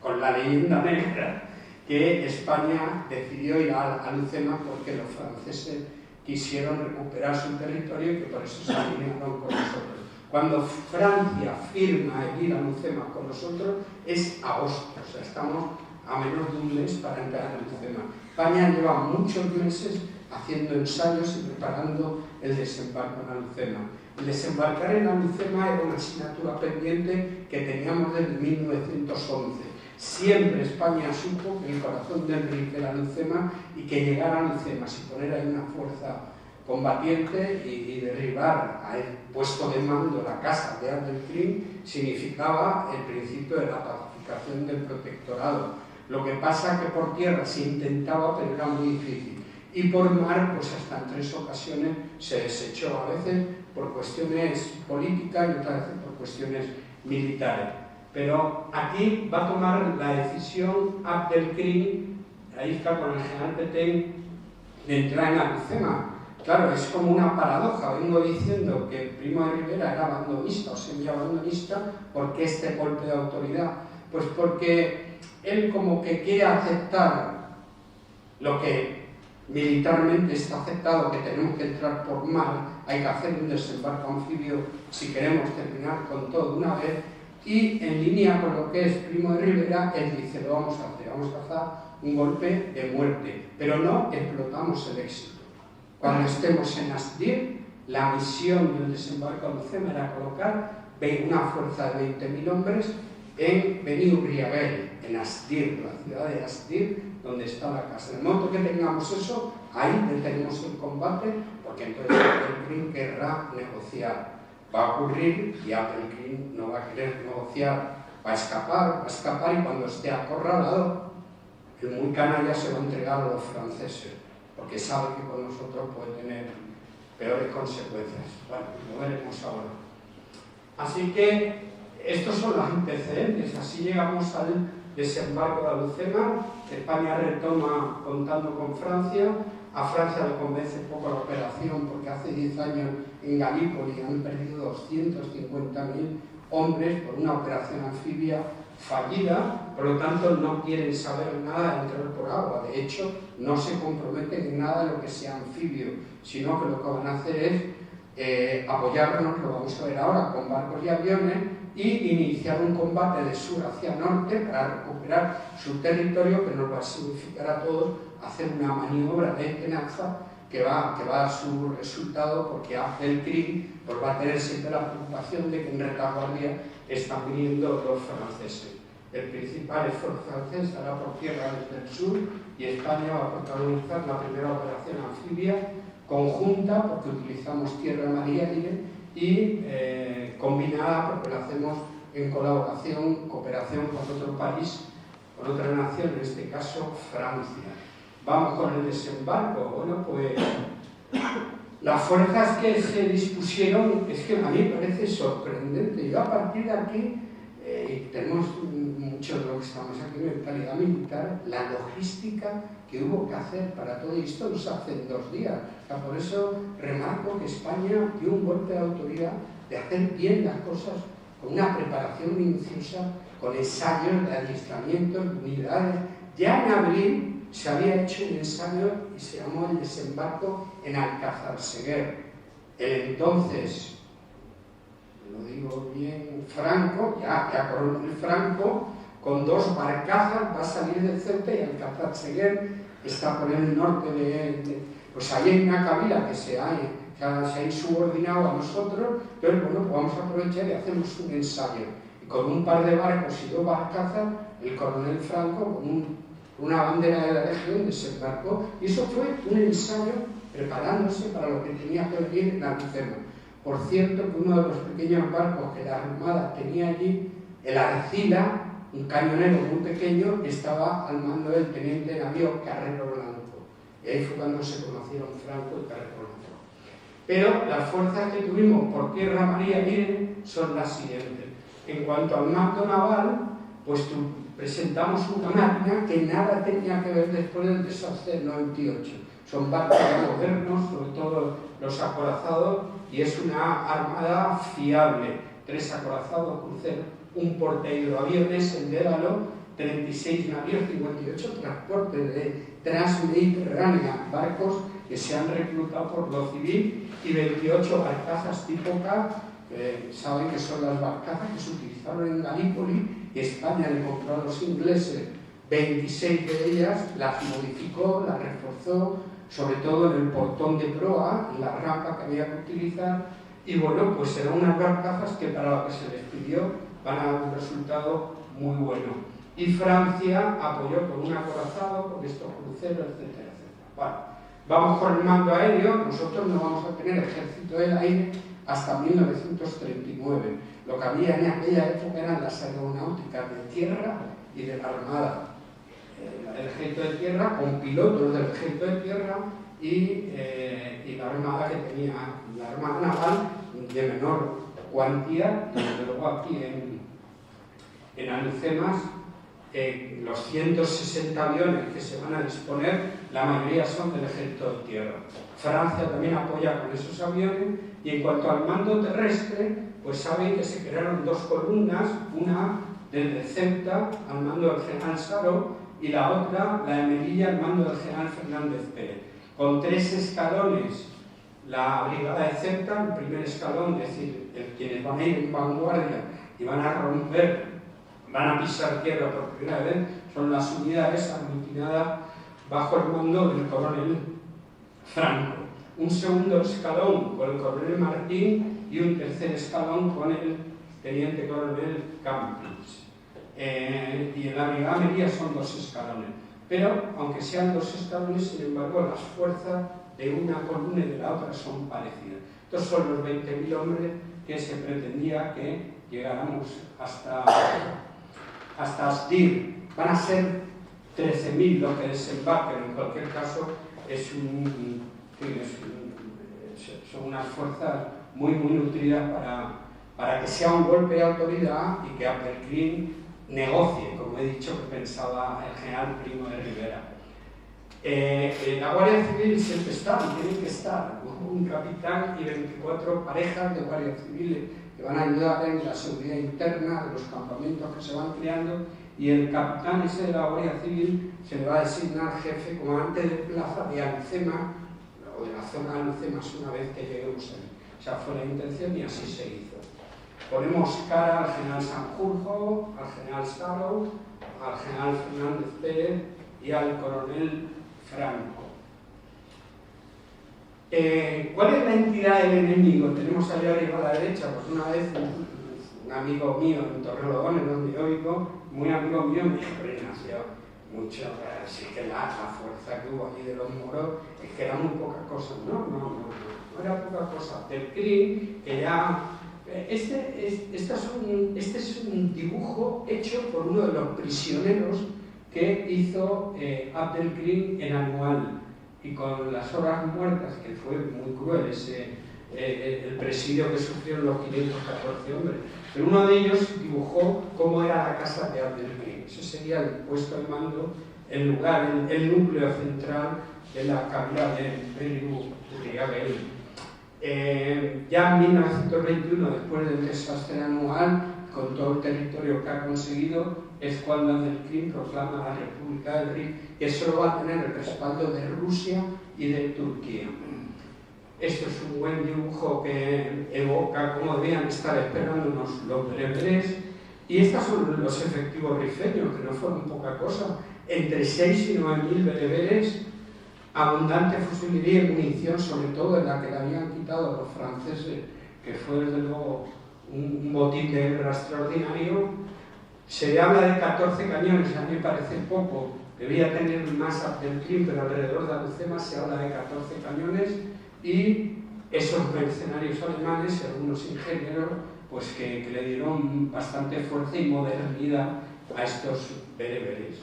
con la leyenda negra, que España decidió ir a Alhucemas porque los franceses quisieron recuperar su territorio y que por eso se alinearon con nosotros. Cuando Francia firma el ir a Alhucemas con nosotros es agosto, o sea, estamos a menos de un mes para entrar en Alhucemas. España lleva muchos meses haciendo ensayos y preparando el desembarco en Alhucemas. El desembarcar en Alhucemas era una asignatura pendiente que teníamos desde 1911. Siempre España supo que el corazón del RIF era Alhucemas y que llegar a Alhucemas y poner ahí una fuerza combatiente y derribar al puesto de mando la casa de Abdelkrim significaba el principio de la pacificación del protectorado. Lo que pasa es que por tierra se intentaba, pero era muy difícil. Y por mar, pues hasta en 3 ocasiones se desechó, a veces por cuestiones políticas y otras veces por cuestiones militares. Pero aquí va a tomar la decisión Abdelkrim, ahí está con el general Petén, de entrar en Alhucemas. Claro, es como una paradoja. Vengo diciendo que Primo de Rivera era abandonista o semi-abandonista. ¿Por qué este golpe de autoridad? Pues porque él como que quiere aceptar lo que militarmente está aceptado, que tenemos que entrar por mar, hay que hacer un desembarco anfibio si queremos terminar con todo de una vez, y en línea con lo que es Primo de Rivera, él dice, lo vamos a hacer un golpe de muerte, pero no explotamos el éxito. Cuando estemos en Asdir, la misión del desembarco a Alhucemas era colocar una fuerza de 20.000 hombres en Beni Uriabel, en Asdir, la ciudad de Asdir, donde está la casa. En el momento que tengamos eso, ahí detenemos el combate, porque entonces el PRI querrá negociar. va a ocurrir y Appelgrin no va a querer negociar, va a escapar y cuando esté acorralado, el muy canalla se va a entregar a los franceses, porque sabe que con nosotros puede tener peores consecuencias. Bueno, lo veremos ahora. Así que estos son los antecedentes, así llegamos al desembarco de Alhucemas. España retoma contando con Francia. A Francia le convence poco la operación porque hace 10 años en Galípoli han perdido 250.000 hombres por una operación anfibia fallida, por lo tanto no quieren saber nada de entrar por agua. De hecho, no se comprometen en nada de lo que sea anfibio, sino que lo que van a hacer es apoyarnos, lo vamos a ver ahora, con barcos y aviones, y iniciar un combate de sur hacia norte para recuperar su territorio, que nos va a significar a todos hacer una maniobra de tenaza que va a dar su resultado, porque Appelgrin pues va a tener siempre la preocupación de que en retaguardia están viniendo los franceses. El principal esfuerzo francés hará por tierra desde el sur y España va a protagonizar la primera operación anfibia conjunta, porque utilizamos tierra, mar y aire, y combinada porque la hacemos en colaboración, cooperación con otro país, con otra nación, en este caso Francia. Vamos con el desembarco. Bueno, pues las fuerzas que se dispusieron, es que a mí me parece sorprendente. Yo a partir de aquí, tenemos muchos de los que estamos aquí en mentalidad militar, la logística que hubo que hacer para todo esto no se hace en 2 días. O sea, por eso remarco que España dio un golpe de autoridad de hacer bien las cosas con una preparación minuciosa, con ensayos de adiestramientos, de unidades. Ya en abril se había hecho un ensayo y se llamó el desembarco en Alcázar-Seguer. El entonces, lo digo bien, Franco, ya coronel Franco, con 2 barcazas va a salir de Ceuta y Alcázar-Seguer está por el norte pues ahí hay una cabila que se ha insubordinado a nosotros, entonces bueno, pues vamos a aprovechar y hacemos un ensayo. Y con un par de barcos y 2 barcazas, el coronel Franco con una bandera de la Legión desembarcó, y eso fue un ensayo preparándose para lo que tenía que venir en Alhucemas. Por cierto, que uno de los pequeños barcos que la Armada tenía allí, el Arcila, un cañonero muy pequeño, estaba al mando del teniente de navío Carrero Blanco. Y ahí fue cuando se conocieron Franco y Carrero Blanco. Pero las fuerzas que tuvimos por tierra, mar y aire son las siguientes. En cuanto al mando naval, pues presentamos una máquina que nada tenía que ver después del desastre del 98. Son barcos modernos, sobre todo los acorazados, y es una armada fiable. 3 acorazados, cruceros, un portaaviones en Dédalo, 36 navíos, 58 transportes de transmediterránea, barcos que se han reclutado por lo civil, y 28 barcazas tipo K, que saben que son las barcazas que se utilizaron en Galípoli, y España le compró a los ingleses 26 de ellas, las modificó, las reforzó, sobre todo en el portón de proa, en la rampa que había que utilizar, y bueno, pues eran unas barcazas que para lo que se les pidió van a dar un resultado muy bueno. Y Francia apoyó con un acorazado, con estos cruceros, etcétera, etcétera. Bueno, vamos con el mando aéreo. Nosotros no vamos a tener ejército del aire hasta 1939. Lo que había en aquella época eran las aeronáuticas de tierra y de la Armada. El ejército de tierra con pilotos del ejército de tierra y la Armada que tenía la Armada Naval de menor cuantía, y desde luego aquí en Alhucemas los 160 aviones que se van a disponer, la mayoría son del ejército de tierra. Francia también apoya con esos aviones, y en cuanto al mando terrestre, pues saben que se crearon 2 columnas, una desde Ceuta al mando del general Saro y la otra, la de Melilla, al mando del general Fernández Pérez, con 3 escalones. La brigada de Ceuta, el primer escalón, es decir, quienes van a ir en vanguardia y van a romper, van a pisar tierra por primera vez, son las unidades aglutinadas bajo el mando del coronel Franco. Un segundo escalón con el coronel Martín y un tercer escalón con el teniente coronel Campins. Y en la brigada Melilla son 2 escalones. Pero, aunque sean 2 escalones, sin embargo, las fuerzas de una columna y de la otra son parecidas. Estos son los 20.000 hombres que se pretendía que llegáramos hasta Astir. Van a ser 13.000 lo que desembarquen. En cualquier caso, son unas fuerzas muy nutridas para que sea un golpe de autoridad y que Abdelkrim negocie, como he dicho que pensaba el general Primo de Rivera. La Guardia Civil siempre está, tiene que estar. Un capitán y 24 parejas de guardias civiles que van a ayudar en la seguridad interna de los campamentos que se van creando, y el capitán ese de la Guardia Civil se le va a designar jefe comandante de plaza de Alcema, o de la zona de Alcemas, una vez que lleguemos ahí. O sea, fue la intención y así se hizo. Ponemos cara al general Sanjurjo, al general Saro, al general Fernández Pérez y al coronel Franco. ¿Cuál es la entidad del enemigo? Tenemos ahí arriba a la derecha, pues una vez un amigo mío en Torrelodones, donde yo vivo, muy amigo mío, me dijo, Ignacio, mucho, sí que la fuerza que hubo allí de los moros es que era muy poca cosa. No era poca cosa. Abdelkrim, que ya... Este es un dibujo hecho por uno de los prisioneros que hizo Abdelkrim en Anual, y con las horas muertas, que fue muy cruel el presidio que sufrieron los 514 hombres. Pero uno de ellos dibujó cómo era la casa de Abdelkrim. Ese sería el puesto de mando, el lugar, el núcleo central de la cabila de Uriagel. Ya en 1921, después del desastre Anual, con todo el territorio que ha conseguido, es cuando Abdelkrim proclama la República del Rif, y eso va a tener el respaldo de Rusia y de Turquía. Esto es un buen dibujo que evoca cómo debían estar esperándonos los bereberes, y estos son los efectivos rifeños, que no fueron poca cosa, entre 6 y 9.000 bereberes, abundante fusilería y munición, sobre todo en la que le habían quitado a los franceses, que fue desde luego un botín de guerra extraordinario. Se habla de 14 cañones, a mí me parece poco, debía tener más Abdelkrim, pero alrededor de Alcema se habla de 14 cañones, y esos mercenarios alemanes, algunos ingenieros, pues que le dieron bastante fuerza y modernidad a estos bereberes.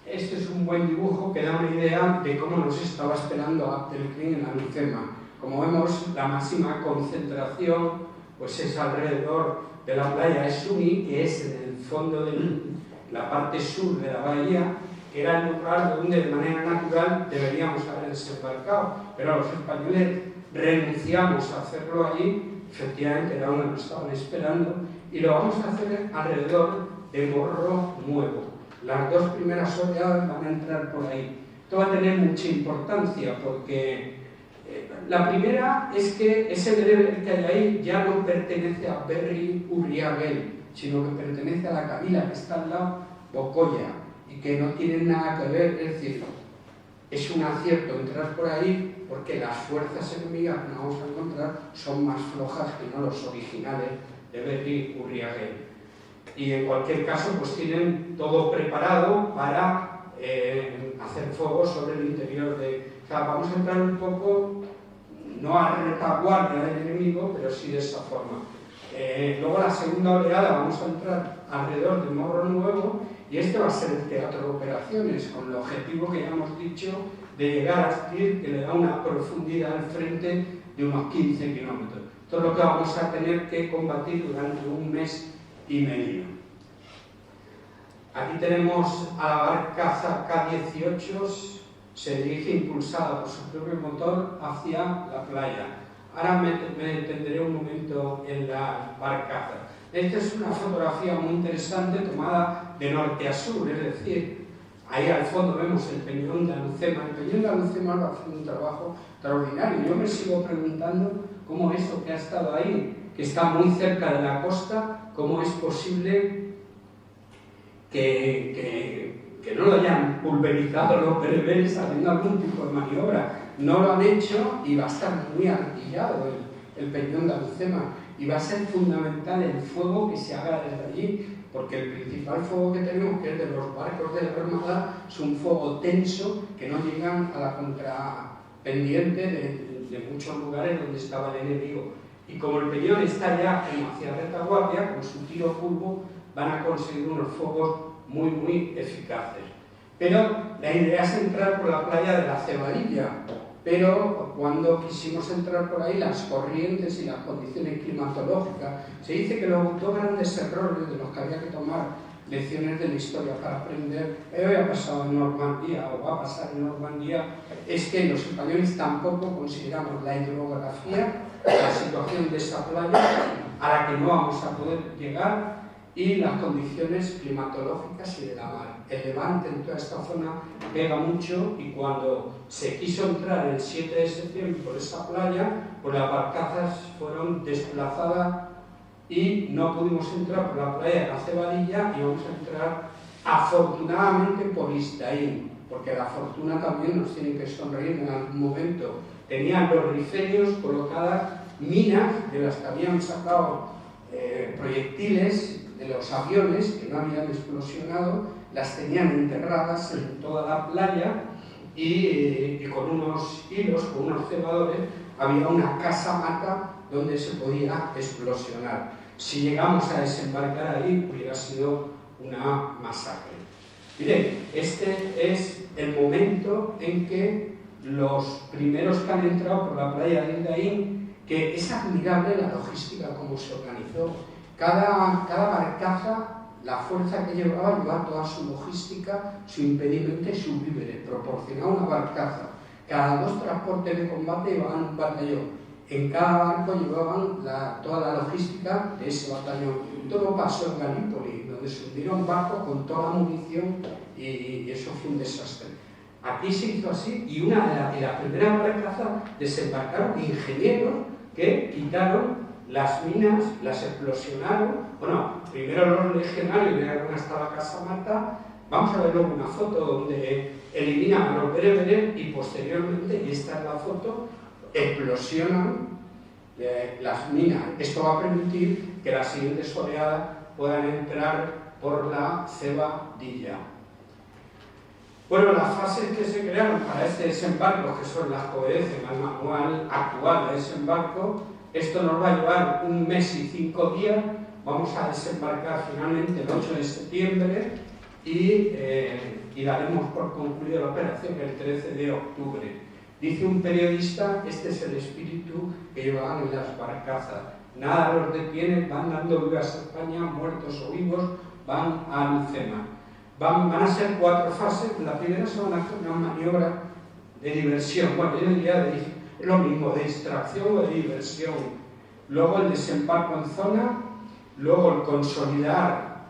Este es un buen dibujo que da una idea de cómo nos estaba esperando Abdelkrim en Alcema. Como vemos, la máxima concentración pues es alrededor de la playa de Suni, que es en el fondo de la parte sur de la bahía, que era el lugar donde de manera natural deberíamos haber desembarcado, pero los españoles renunciamos a hacerlo allí, efectivamente era donde nos estaban esperando, y lo vamos a hacer alrededor de Morro Nuevo. Las dos primeras oleadas van a entrar por ahí. Esto va a tener mucha importancia porque la primera es que ese bereber que hay ahí ya no pertenece a Berri Uriagel, sino que pertenece a la cabila que está al lado, Bocoya, y que no tiene nada que ver. Es decir, es un acierto entrar por ahí porque las fuerzas enemigas que nos vamos a encontrar son más flojas que no los originales de Berri Uriagel. Y en cualquier caso, pues tienen todo preparado para hacer fuego sobre el interior de... O sea, vamos a entrar un poco, no a retaguardia del enemigo, pero sí de esa forma. Luego la segunda oleada vamos a entrar alrededor de Morro Nuevo, y este va a ser el teatro de operaciones, con el objetivo que ya hemos dicho de llegar a Astir, que le da una profundidad al frente de unos 15 kilómetros. Esto es lo que vamos a tener que combatir durante un mes y medio. Aquí tenemos a la barcaza K-18, se dirige impulsada por su propio motor hacia la playa. Ahora me detendré un momento en la barcaza. Esta es una fotografía muy interesante tomada de norte a sur, es decir, ahí al fondo vemos el peñón de Alcema. El peñón de Alcema va haciendo un trabajo extraordinario. Yo me sigo preguntando cómo esto que ha estado ahí, que está muy cerca de la costa, cómo es posible que no lo hayan pulverizado los bereberes haciendo algún tipo de maniobra. No lo han hecho y va a estar muy artillado el peñón de Alcema, y va a ser fundamental el fuego que se haga desde allí, porque el principal fuego que tenemos, que es de los barcos de la Armada, es un fuego tenso que no llegan a la contrapendiente de muchos lugares donde estaba el enemigo. y como el peñón está ya hacia retaguardia, con su tiro curvo van a conseguir unos fuegos muy eficaces. Pero la idea es entrar por la playa de la Cebadilla, pero cuando quisimos entrar por ahí, las corrientes y las condiciones climatológicas, se dice que los dos grandes errores de los que había que tomar lecciones de la historia para aprender, hoy ha pasado en Normandía o va a pasar en Normandía, es que los españoles tampoco consideramos la hidrografía, la situación de esa playa a la que no vamos a poder llegar, y las condiciones climatológicas y de la mar. El levante en toda esta zona pega mucho, y cuando se quiso entrar el 7 de septiembre por esa playa, pues las barcazas fueron desplazadas y no pudimos entrar por la playa de la Cebadilla, y vamos a entrar afortunadamente por Istaín, porque la fortuna también nos tiene que sonreír en algún momento. Tenían los rifeños colocadas minas de las que habían sacado proyectiles de los aviones que no habían explosionado, las tenían enterradas en toda la playa, y con unos hilos, con unos cebadores, había una casamata donde se podía explosionar. Si llegamos a desembarcar ahí, hubiera sido una masacre. Miren, este es el momento en que los primeros que han entrado por la playa de Idaín, que es admirable la logística, cómo se organizó. Cada barcaza, la fuerza que llevaba toda su logística, su impedimento y sus víveres, proporcionaba una barcaza. Cada 2 transportes de combate llevaban un batallón. En cada barco llevaban toda la logística de ese batallón. Todo pasó en Galípoli, donde se hundieron barcos con toda la munición, y eso fue un desastre. Aquí se hizo así, y en la primera barcaza desembarcaron ingenieros que quitaron las minas, las explosionaron. Bueno, primero los legionarios llegaron hasta la casamata. Vamos a ver luego una foto donde eliminan a los bereberes, y posteriormente, y esta es la foto, explosionan las minas. Esto va a permitir que las siguientes oleadas puedan entrar por la Cebadilla. Bueno, las fases que se crearon para este desembarco, que son las que obedecen al manual actual de desembarco, esto nos va a llevar 1 mes y 5 días. Vamos a desembarcar finalmente el 8 de septiembre y daremos por concluida la operación el 13 de octubre. Dice un periodista, este es el espíritu que llevaban en las barcazas. Nada los detiene, van dando vivas a España, muertos o vivos, van a Lucena. Van a ser 4 fases. En la primera se van a hacer una maniobra de diversión. Bueno, yo diría lo mismo, de distracción o de diversión. Luego el desembarco en zona, luego el consolidar,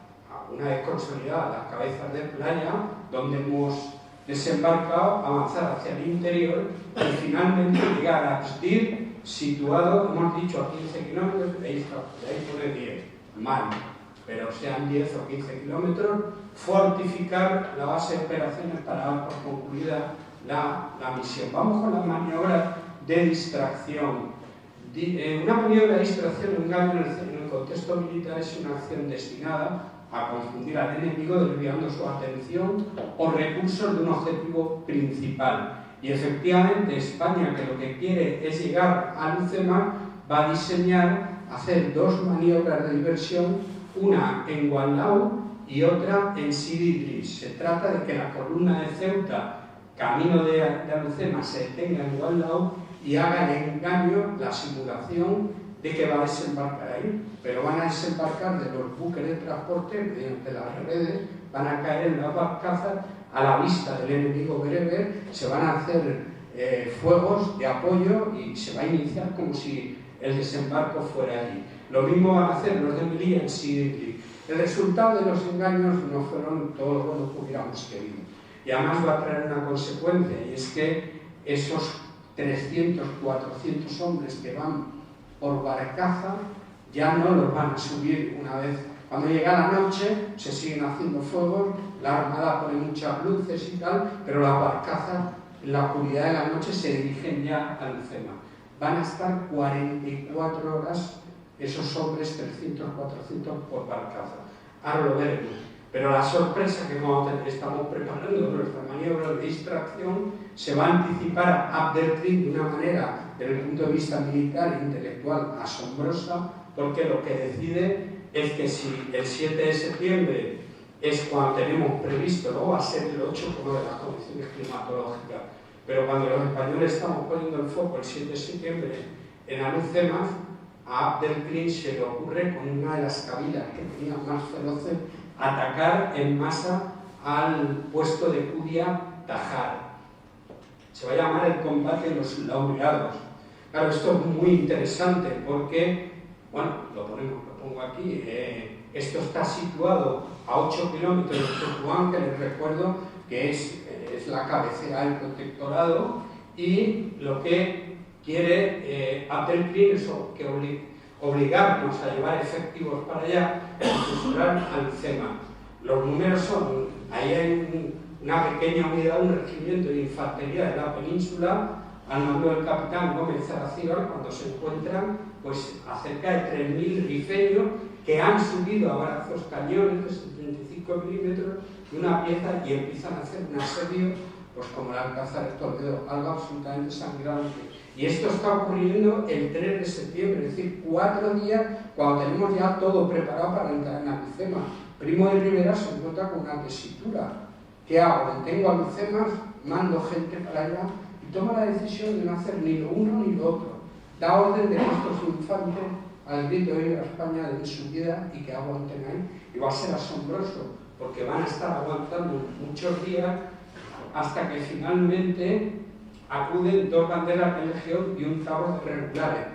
una vez consolidadas las cabezas de playa, donde hemos desembarcado, avanzar hacia el interior y finalmente llegar a Asdir, situado, hemos dicho, a 15 kilómetros, ahí pone 10, mal, pero sean 10 o 15 kilómetros, fortificar la base de operaciones para dar por concluida la misión. Vamos con la maniobra de distracción. Una maniobra de distracción, un engaño en el contexto militar, es una acción destinada a confundir al enemigo desviando su atención o recursos de un objetivo principal. Y efectivamente España, que lo que quiere es llegar a Lucena, va a diseñar hacer 2 maniobras de diversión, una en Guanlao y otra en Sidi Idris. Se trata de que la columna de Ceuta, camino de Alucema, se detenga en Guanlao y haga el engaño, la simulación de que va a desembarcar ahí, pero van a desembarcar de los buques de transporte mediante las redes, van a caer en las barcazas a la vista del enemigo bereber, se van a hacer fuegos de apoyo y se va a iniciar como si el desembarco fuera allí. Lo mismo van a hacer los de Melilla en Sidi. El resultado de los engaños no fueron todo lo bueno que hubiéramos querido. Y además va a traer una consecuencia, y es que esos 300, 400 hombres que van por barcaza ya no los van a subir una vez. Cuando llega la noche se siguen haciendo fuegos, la armada pone muchas luces y tal, pero las barcazas en la oscuridad de la noche se dirigen ya a Lucena. Van a estar 44 horas esos hombres, 300, 400 por barcaza. Ahora lo veremos. Pero la sorpresa que estamos preparando, nuestra maniobra de distracción, se va a anticipar a Abdelkrim de una manera, desde el punto de vista militar e intelectual, asombrosa, porque lo que decide es que si el 7 de septiembre es cuando tenemos previsto, luego va a ser el 8 por lo de las condiciones climatológicas, pero cuando los españoles estamos poniendo el foco el 7 de septiembre en Alhucemas, a Abdelkrim se le ocurre, con una de las cabilas que tenía más feroces, atacar en masa al puesto de Kudia Tajar. Se va a llamar el combate de los laureados. Claro, esto es muy interesante porque, bueno, lo pongo aquí, esto está situado a 8 kilómetros de Tetuán, que les recuerdo que es la cabecera del protectorado, y lo que quiere Abdelkrim es obligarnos a llevar efectivos para allá y censurar al CEMA. Los números son, ahí hay una pequeña unidad, un regimiento de infantería de la península, al mando del capitán Gómez Zaracíbar, cuando se encuentran pues, a cerca de 3.000 rifeños que han subido a brazos cañones de 75 milímetros de una pieza y empiezan a hacer un asedio, pues como el Alcázar de Toledo, algo absolutamente sangrante. Y esto está ocurriendo el 3 de septiembre, es decir, 4 días cuando tenemos ya todo preparado para entrar en Alhucemas. Primo de Rivera se encuentra con una tesitura. ¿Qué hago? Detengo a Alhucemas, mando gente para allá y toma la decisión de no hacer ni lo uno ni lo otro. Da orden de que estos infantes, al grito de Viva España, den su vida y que aguanten ahí. Y va a ser asombroso, porque van a estar aguantando muchos días hasta que finalmente acuden 2 banderas de legión y un tabor de regulares.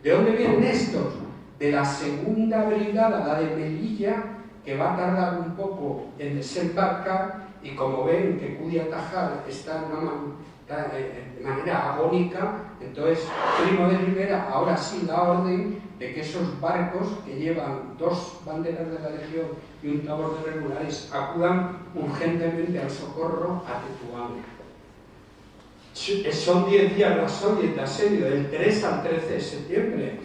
¿De dónde vienen estos? De la segunda brigada, la de Melilla, que va a tardar un poco en desembarcar, y como ven que Kudia Tajar está de manera agónica, entonces Primo de Rivera ahora sí da orden de que esos barcos que llevan 2 banderas de la legión y un tabor de regulares acudan urgentemente al socorro a Tetuán. Son 10 días de asedio, del 3 al 13 de septiembre.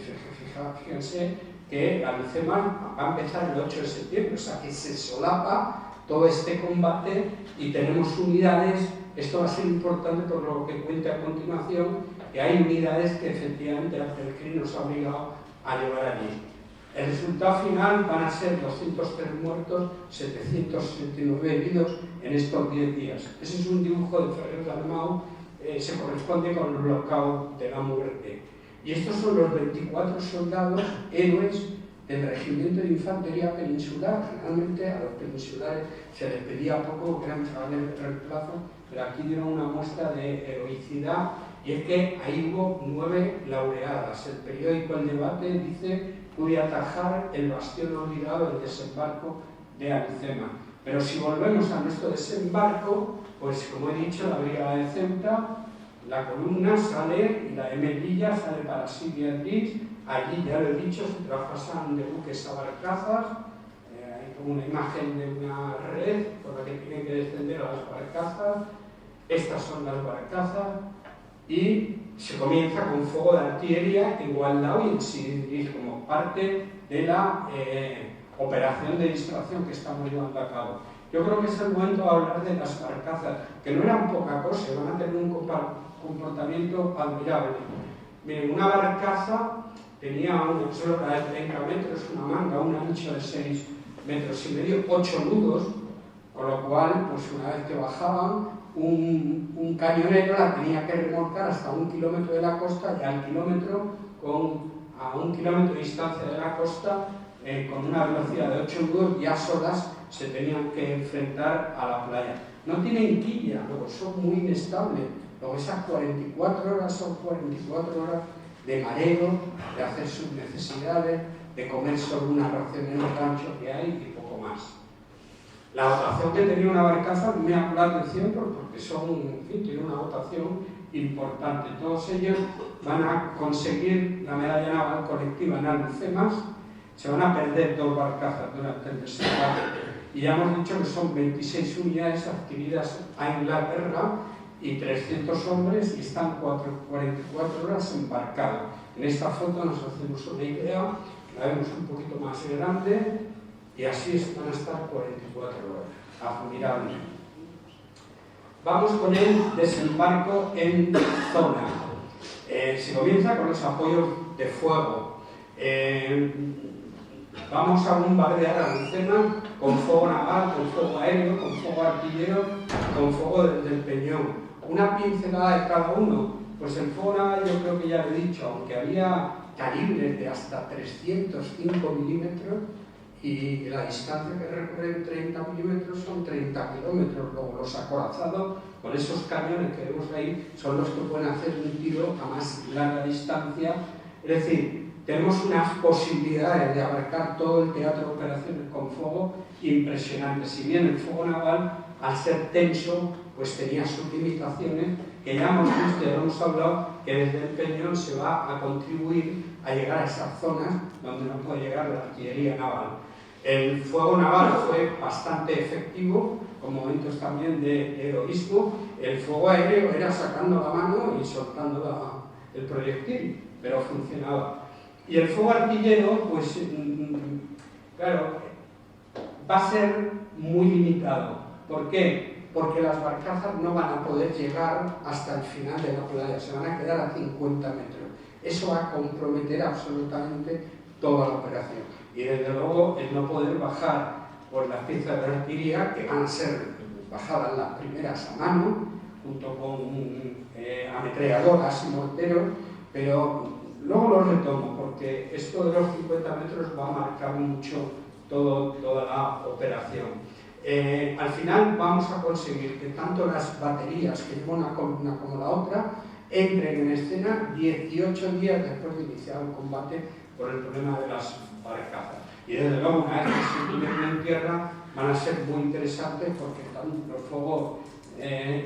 Fíjense que Alhucemas va a empezar el 8 de septiembre, o sea que se solapa todo este combate y tenemos unidades. Esto va a ser importante por lo que cuente a continuación, que hay unidades que efectivamente Abdelkrim nos ha obligado a llevar allí. El resultado final van a ser 203 muertos, 779 heridos en estos 10 días. Ese es un dibujo de Ferrer Dalmau, se corresponde con el bloqueo de la muerte. Y estos son los 24 soldados héroes del Regimiento de Infantería Peninsular. Generalmente a los peninsulares se les pedía poco, eran chavales de reemplazo, pero aquí dieron una muestra de heroicidad, y es que ahí hubo 9 laureadas. El periódico El Debate dice: Kudia Tajar, el bastión olvidado del desembarco de Alhucemas. Pero si volvemos a nuestro desembarco, pues como he dicho, la brigada de Ceuta, la columna sale, y la de Melilla sale para Sidi Beatriz. Allí, ya lo he dicho, se traspasan de buques a barcazas. Hay como una imagen de una red por la que tienen que descender a las barcazas. Estas son las barcazas, y se comienza con fuego de artillería en Gualdao y en Sidi Beatriz como parte de la operación de distracción que estamos llevando a cabo. Yo creo que es el momento de hablar de las barcazas, que no eran poca cosa, van a tener un comportamiento admirable. Miren, una barcaza tenía solo cada 30 metros, una manga, un ancho de 6 metros y medio, 8 nudos, con lo cual, pues una vez que bajaban, un cañonero la tenía que remolcar hasta 1 kilómetro de la costa, y al kilómetro, a 1 kilómetro de distancia de la costa, con una velocidad de 8 nudos, ya solas se tenían que enfrentar a la playa. No tienen quilla, luego son muy inestables. Luego esas 44 horas son 44 horas de mareo, de hacer sus necesidades, de comer solo una ración en el rancho que hay y poco más. La dotación que tenía una barcaza me ha llamado la atención porque tiene una dotación importante. Todos ellos van a conseguir la medalla naval colectiva en Alhucemas. Se van a perder 2 barcazas durante el desembarco. Y ya hemos dicho que son 26 unidades adquiridas a Inglaterra y 300 hombres, y están 44 horas embarcados. En esta foto nos hacemos una idea, la vemos un poquito más grande. y así van a estar 44 horas, admirables. Vamos con el desembarco en zona. Se comienza con los apoyos de fuego. Vamos a bombardear a Lucena con fuego naval, con fuego aéreo, con fuego artillero, con fuego desde el peñón. Una pincelada de cada uno. Pues el fuego naval yo creo que ya lo he dicho, aunque había calibres de hasta 305 milímetros y la distancia que recorren 30 milímetros son 30 kilómetros. Luego los acorazados con esos camiones que vemos ahí son los que pueden hacer un tiro a más larga distancia. Es decir, tenemos unas posibilidades de abarcar todo el teatro de operaciones con fuego impresionantes. Si bien el fuego naval, al ser tenso, pues tenía sus limitaciones, que ya hemos visto, ya hemos hablado, que desde el peñón se va a contribuir a llegar a esas zonas donde no puede llegar la artillería naval. El fuego naval fue bastante efectivo, con momentos también de heroísmo. El fuego aéreo era sacando la mano y soltando el proyectil, pero funcionaba. Y el fuego artillero, pues, claro, va a ser muy limitado. ¿Por qué? Porque las barcazas no van a poder llegar hasta el final de la playa, se van a quedar a 50 metros. Eso va a comprometer absolutamente toda la operación. Y desde luego el no poder bajar por las piezas de artillería, que van a ser bajadas las primeras a mano, junto con ametralladoras y morteros, pero luego lo retomo, porque esto de los 50 metros va a marcar mucho toda la operación. Al final vamos a conseguir que tanto las baterías que llevan una columna como la otra entren en escena 18 días después de iniciar el combate por el problema de las barcazas. Y desde luego, una vez que se integren en tierra, van a ser muy interesantes porque están los fuegos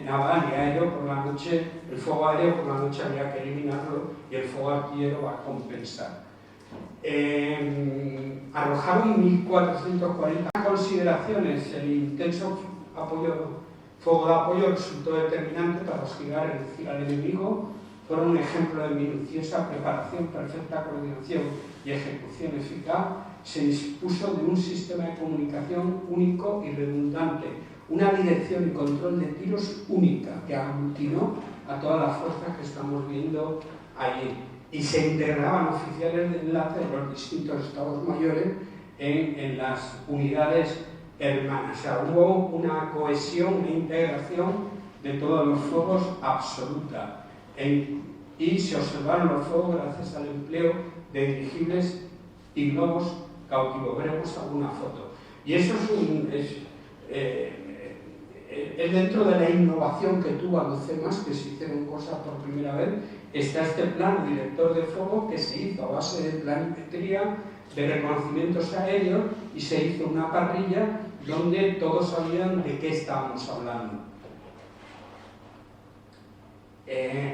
naval y aéreo por la noche, el fuego aéreo por la noche había que eliminarlo y el fuego artillero va a compensar. Arrojaron 1.440 consideraciones. El intenso fuego de apoyo resultó determinante para hostigar al enemigo. Fueron un ejemplo de minuciosa preparación, perfecta coordinación y ejecución eficaz. Se dispuso de un sistema de comunicación único y redundante, una dirección y control de tiros única que aglutinó a todas las fuerzas que estamos viendo allí. Y se integraban oficiales de enlace de los distintos estados mayores en las unidades hermanas. O sea, hubo una cohesión, una integración de todos los fuegos absoluta. Y se observaron los fuegos gracias al empleo de dirigibles y globos cautivos. Veremos alguna foto. Y eso es dentro de la innovación que tuvo Alucemas, que se hicieron cosas por primera vez. Está este plano director de fuego que se hizo a base de planimetría, de reconocimientos aéreos, y se hizo una parrilla donde todos sabían de qué estábamos hablando.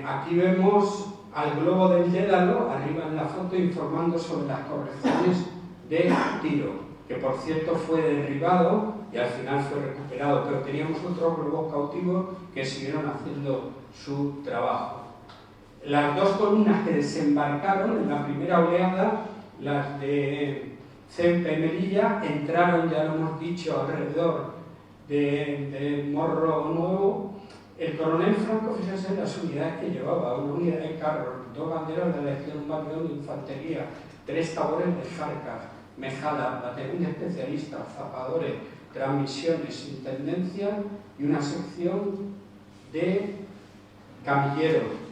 Aquí vemos al globo del Dédalo, arriba en la foto, informando sobre las correcciones de tiro, que por cierto fue derribado y al final fue recuperado, pero teníamos otros globos cautivos que siguieron haciendo su trabajo. Las dos columnas que desembarcaron en la primera oleada, las de Ceuta y Melilla, entraron, ya lo hemos dicho, alrededor de Morro Nuevo. El coronel Franco, fíjense las unidades que llevaba: una unidad de carros, 2 banderas de la legión, un batallón de infantería, 3 tabores de jarcas, mejala, batallón de especialistas, zapadores, transmisiones, intendencia y una sección de camilleros.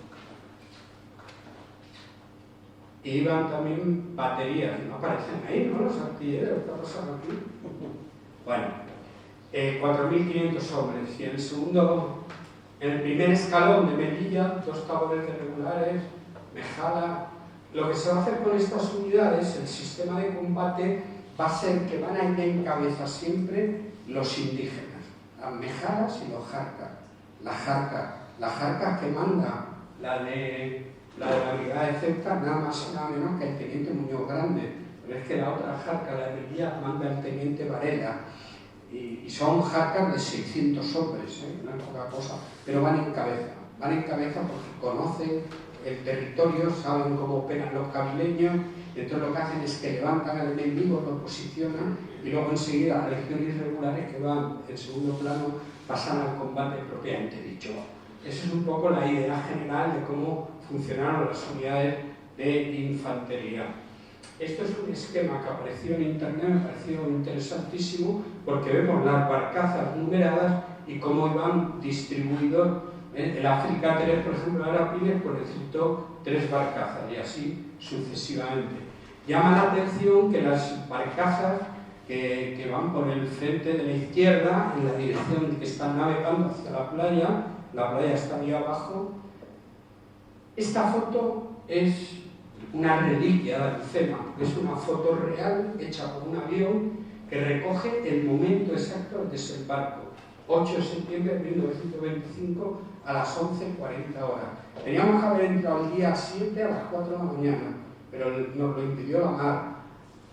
Y iban también baterías, no aparecen ahí, ¿no? Los artilleros, ¿qué ha pasado aquí? Bueno, 4.500 hombres. Y en el primer escalón de Melilla, 2 tabores de regulares, mejala. Lo que se va a hacer con estas unidades, el sistema de combate, va a ser que van a ir en cabeza siempre los indígenas, las mejalas y los jarcas. Las jarcas que manda la de la brigada de Ceuta, nada más y nada menos que el teniente Muñoz Grande. Pero es que la otra jarca, la de Melilla, manda el teniente Varela. Y son jarcas de 600 hombres, no es poca cosa, pero van en cabeza porque conocen el territorio, saben cómo operan los cabileños, y entonces lo que hacen es que levantan al enemigo, lo posicionan y luego enseguida las legiones irregulares que van en segundo plano pasan al combate propiamente dicho. Esa es un poco la idea general de cómo funcionaron las unidades de infantería. Esto es un esquema que apareció en internet, me pareció interesantísimo porque vemos las barcazas numeradas y cómo iban distribuidos. El África 3, por ejemplo, ahora pide, pues necesitó 3 barcazas y así sucesivamente. Llama la atención que las barcazas que van por el frente de la izquierda, en la dirección de que están navegando hacia la playa está ahí abajo. Esta foto es una reliquia de Alucema, es una foto real hecha por un avión que recoge el momento exacto del desembarco, 8 de septiembre de 1925 a las 11:40 horas. Teníamos que haber entrado el día 7 a las 4 de la mañana, pero nos lo impidió la mar.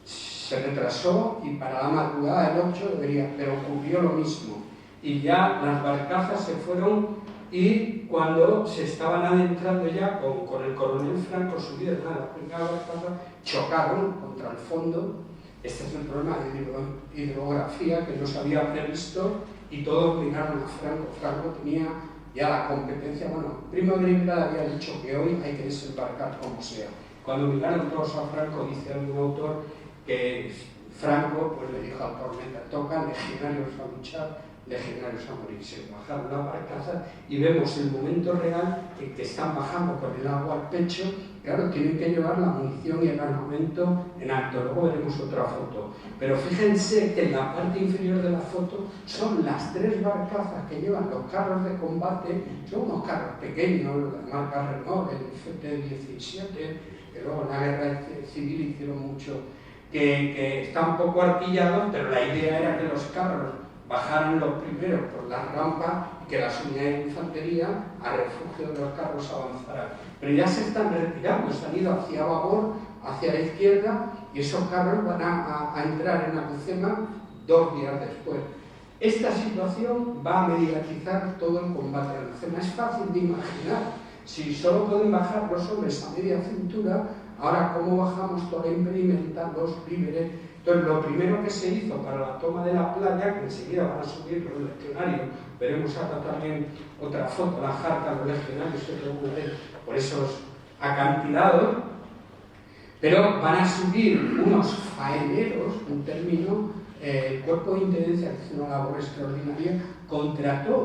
Se retrasó y para la madrugada del 8 debería, pero ocurrió lo mismo. Y ya las barcazas se fueron y cuando se estaban adentrando ya con el coronel Franco subido en la primera barcaza, chocaron contra el fondo. Este es el problema de hidrografía que no se había previsto y todos miraron a Franco. Franco tenía ya la competencia, bueno, Primo de Rivera había dicho que hoy hay que desembarcar como sea. Cuando miraron todos a Franco, dice algún autor, que Franco pues le dijo al tormenta, toca legionarios a luchar, legionarios a morir. Se bajaron la barcaza y vemos el momento real en que están bajando con el agua al pecho. Claro, tienen que llevar la munición y el armamento en alto. Luego veremos otra foto. Pero fíjense que en la parte inferior de la foto son las 3 barcazas que llevan los carros de combate. Son unos carros pequeños, la marca Renault, el FT-17, que luego en la guerra civil hicieron mucho, que están poco artillados, pero la idea era que los carros bajaran los primeros por las rampas y que las unidades de infantería a refugio de los carros avanzaran. Pero ya se están retirando, se han ido hacia babor, hacia la izquierda, y esos carros van a entrar en Alucema 2 días después. Esta situación va a mediatizar todo el combate de Alucema. Es fácil de imaginar. Si solo pueden bajar los hombres a media cintura, ahora cómo bajamos toda la impedimenta, los víveres. Entonces, lo primero que se hizo para la toma de la playa, que enseguida van a subir los legionarios, veremos ahora también otra foto, la jarta, los legionarios se reúnen por esos acantilados, pero van a subir unos faeneros, un término, el Cuerpo de Intendencia, que hizo una labor extraordinaria,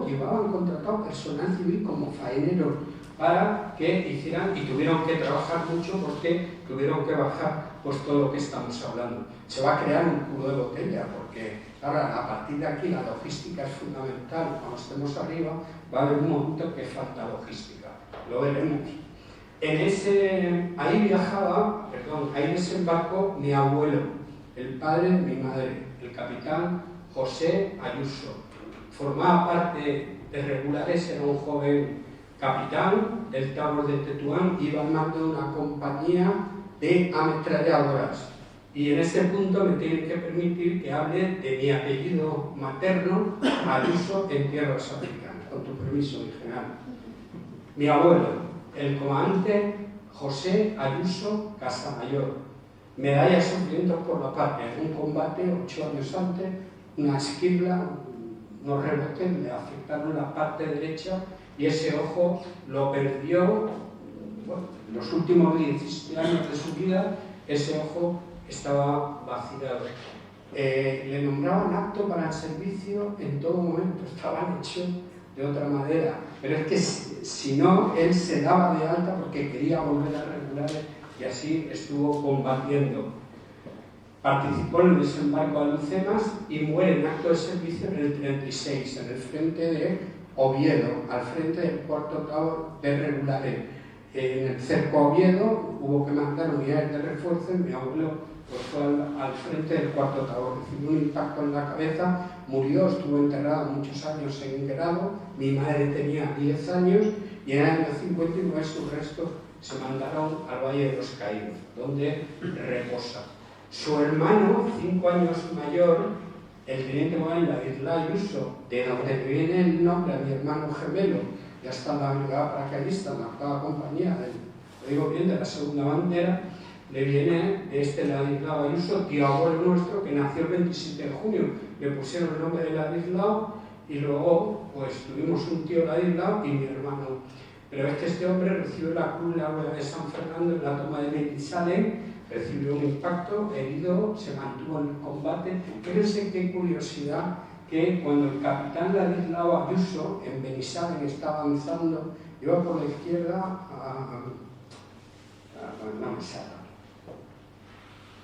llevaban contratado personal civil como faeneros para que hicieran, y tuvieron que trabajar mucho porque tuvieron que bajar pues todo lo que estamos hablando. Se va a crear un culo de botella porque ahora a partir de aquí la logística es fundamental. Cuando estemos arriba va a haber un momento que falta logística, lo veremos. Ahí desembarcó mi abuelo, el padre de mi madre, el capitán José Ayuso. Formaba parte de regulares, era un joven capitán del Tabor de Tetuán, iba al mando de una compañía de ametralladoras. Y en este punto me tienen que permitir que hable de mi apellido materno, Ayuso, en tierras africanas, con tu permiso, mi general. Mi abuelo, el comandante José Ayuso Casamayor, medalla de sufrimientos por la patria, en un combate 8 años antes, una esquirla, unos rebotes le afectaron la parte derecha y ese ojo lo perdió. Bueno, en los últimos 17 años de su vida, ese ojo estaba vaciado. Le nombraban apto para el servicio en todo momento, estaban hechos de otra manera. Pero es que si no, él se daba de alta porque quería volver a regulares y así estuvo combatiendo. Participó en el desembarco de Alucemas y muere en acto de servicio en el 36, en el frente de Oviedo, al frente del 4º Tabor de regulares. En el cerco a Oviedo hubo que mandar unidades de refuerzo y mi abuelo pues, fue al frente del 4º Tabor. Recibió un impacto en la cabeza, murió, estuvo enterrado muchos años en Grado. Mi madre tenía 10 años y en el año 59 sus restos se mandaron al Valle de los Caídos, donde reposa. Su hermano, 5 años mayor, el teniente coronel Ladislau Ayuso, de donde viene el nombre a mi hermano gemelo, ya está en la brigada paracaidista, en la 8ª compañía del lo digo bien, de la segunda bandera, le viene de este Ladislao Ayuso, tío abuelo nuestro, que nació el 27 de junio. Le pusieron el nombre de Ladislao y luego pues tuvimos un tío Ladislao y mi hermano. Pero es que este hombre recibió la cruz de la Rueda de San Fernando en la toma de Mendizálen, recibió un impacto, herido, se mantuvo en el combate. Fíjense qué curiosidad que cuando el capitán Ladislao Ayuso en Benizalen está avanzando, iba por la izquierda no me sale.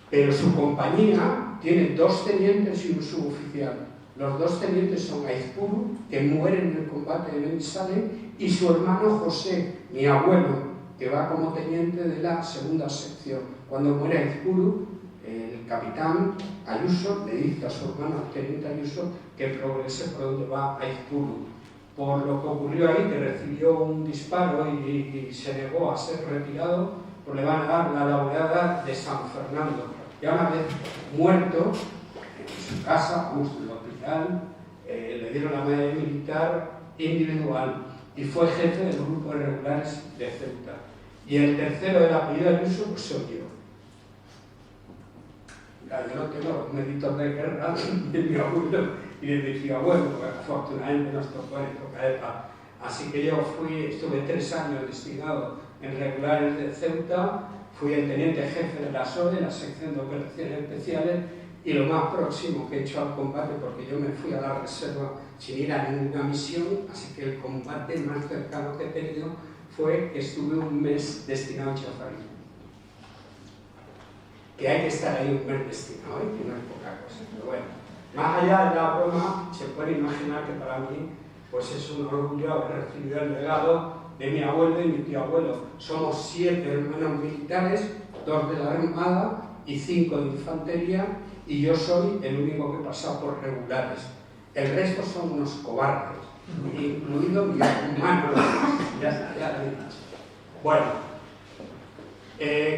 Pero su compañía tiene 2 tenientes y un suboficial. Los 2 tenientes son Aizpuru, que muere en el combate de Benizalen, y su hermano José, mi abuelo, que va como teniente de la segunda sección. Cuando muere Aizpuru, el capitán Ayuso le dice a su hermano, al teniente Ayuso, que progrese por donde va Aizpuru. Por lo que ocurrió ahí, que recibió un disparo y se negó a ser retirado, pues le van a dar la laureada de San Fernando. Ya una vez muerto, en su casa, justo en el hospital, le dieron la medalla militar individual y fue jefe del grupo de regulares de Ceuta. Y el tercero del apellido Ayuso, pues soy yo. Mira, yo no tengo los méritos de guerra de mi abuelo y de mi tío abuelo, porque afortunadamente nos tocó en época de paz. Así que yo estuve 3 años destinado en regulares de Ceuta, fui el teniente jefe de la SOE, la sección de operaciones especiales, y lo más próximo que he hecho al combate, porque yo me fui a la reserva sin ir a ninguna misión, así que el combate más cercano que he tenido fue que estuve un mes destinado en Chafarí. Que hay que estar ahí un mes destinado, que no es poca cosa, pero bueno. Más allá de la broma, se puede imaginar que para mí pues es un orgullo haber recibido el legado de mi abuelo y mi tío abuelo. Somos 7 hermanos militares, 2 de la Armada y 5 de infantería, y yo soy el único que he pasado por regulares. El resto son unos cobardes, incluido mi hermano. Ya lo he dicho. Bueno,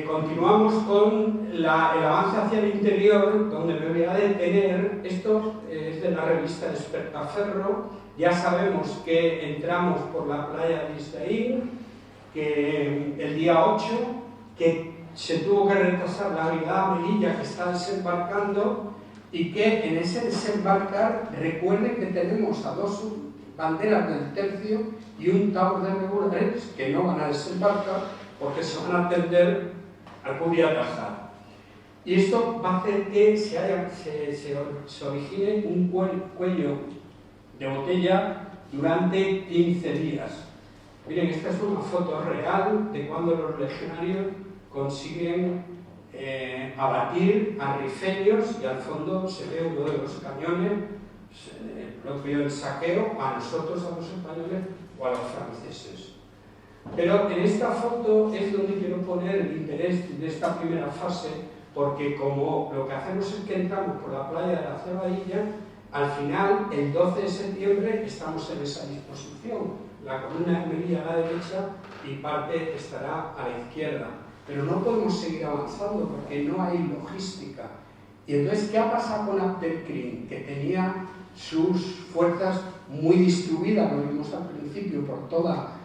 continuamos con el avance hacia el interior, donde me voy a detener. Esto es de la revista Despertaferro. Ya sabemos que entramos por la playa de Istaín, que el día 8, que se tuvo que retrasar la brigada Melilla que está desembarcando, y que en ese desembarcar, recuerden que tenemos a 2 banderas del tercio y un taur de regulares que no van a desembarcar porque se van a atender al Curiatazar. Y esto va a hacer que se origine un cuello de botella durante 15 días. Miren, esta es una foto real de cuando los legionarios consiguen abatir a rifeños, y al fondo se ve uno de los cañones, el propio saqueo, a nosotros, a los españoles o a los franceses. Pero en esta foto es donde quiero poner el interés de esta primera fase, porque como lo que hacemos es que entramos por la playa de la Cebadilla, al final, el 12 de septiembre, estamos en esa disposición. La columna de Melilla a la derecha y parte estará a la izquierda. Pero no podemos seguir avanzando porque no hay logística. Y entonces, ¿qué ha pasado con Abdelkrim? Que tenía sus fuerzas muy distribuidas, lo vimos al principio, por toda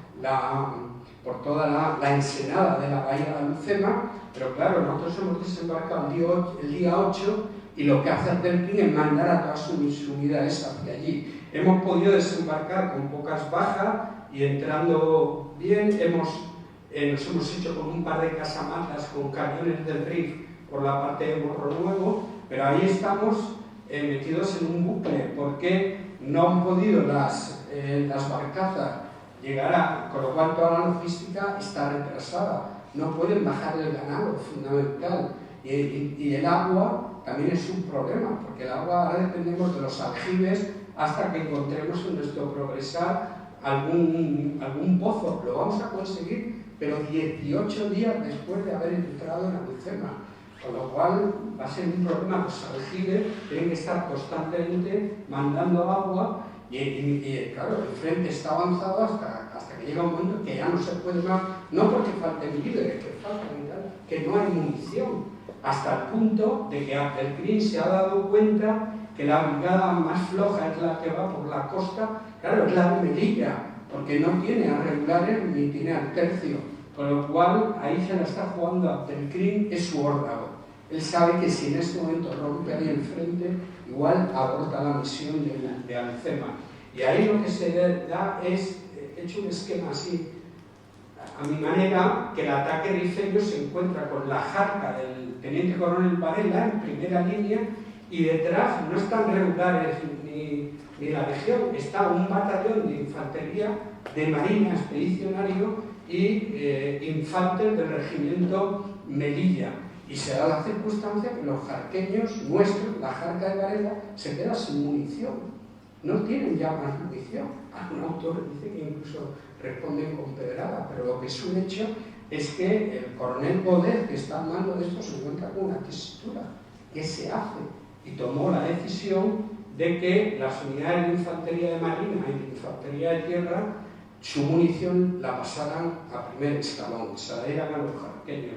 la ensenada de la bahía de Alhucema, pero claro, nosotros hemos desembarcado el día 8 y lo que hace Abdelkrim es mandar a todas sus unidades hacia allí. Hemos podido desembarcar con pocas bajas y entrando bien, nos hemos hecho con un par de casamatas con cañones del RIF por la parte de Morro Nuevo, pero ahí estamos metidos en un bucle porque no han podido las barcazas llegar, con lo cual toda la logística está retrasada. No pueden bajar el ganado, fundamental. Y el agua también es un problema, porque el agua ahora dependemos de los aljibes hasta que encontremos en nuestro progresar algún pozo. Lo vamos a conseguir, pero 18 días después de haber entrado en Alhucema. Con lo cual va a ser un problema. Los aljibes tienen que estar constantemente mandando agua y claro, el frente está avanzado hasta que llega un momento que ya no se puede más, no porque falten víveres, que no hay munición. Hasta el punto de que Abdelkrim se ha dado cuenta que la brigada más floja es la que va por la costa, claro, es la de Melilla, porque no tiene a regulares ni tiene al tercio. Con lo cual, ahí se la está jugando Abdelkrim, es su órdago. Él sabe que si en este momento rompe ahí el frente, igual aborta la misión de Alcema. Y ahí lo que se da es, he hecho un esquema así, a mi manera, que el ataque rifeño se encuentra con la jarca del teniente coronel Varela en primera línea, y detrás no están regulares ni la legión, está un batallón de infantería de marina expedicionario y infantes del regimiento Melilla. Y se da la circunstancia que los jarqueños nuestros, la jarca de Varela, se queda sin munición. No tienen ya más munición. Algún autor dice que incluso responden con pedrada, pero lo que es un hecho es que el coronel Bodet, que está al mando de esto, se encuentra con una tesitura. ¿Qué se hace? Y tomó la decisión de que las unidades de infantería de marina y de infantería de tierra, su munición la pasaran a primer escalón, se la dieran a los jarqueños.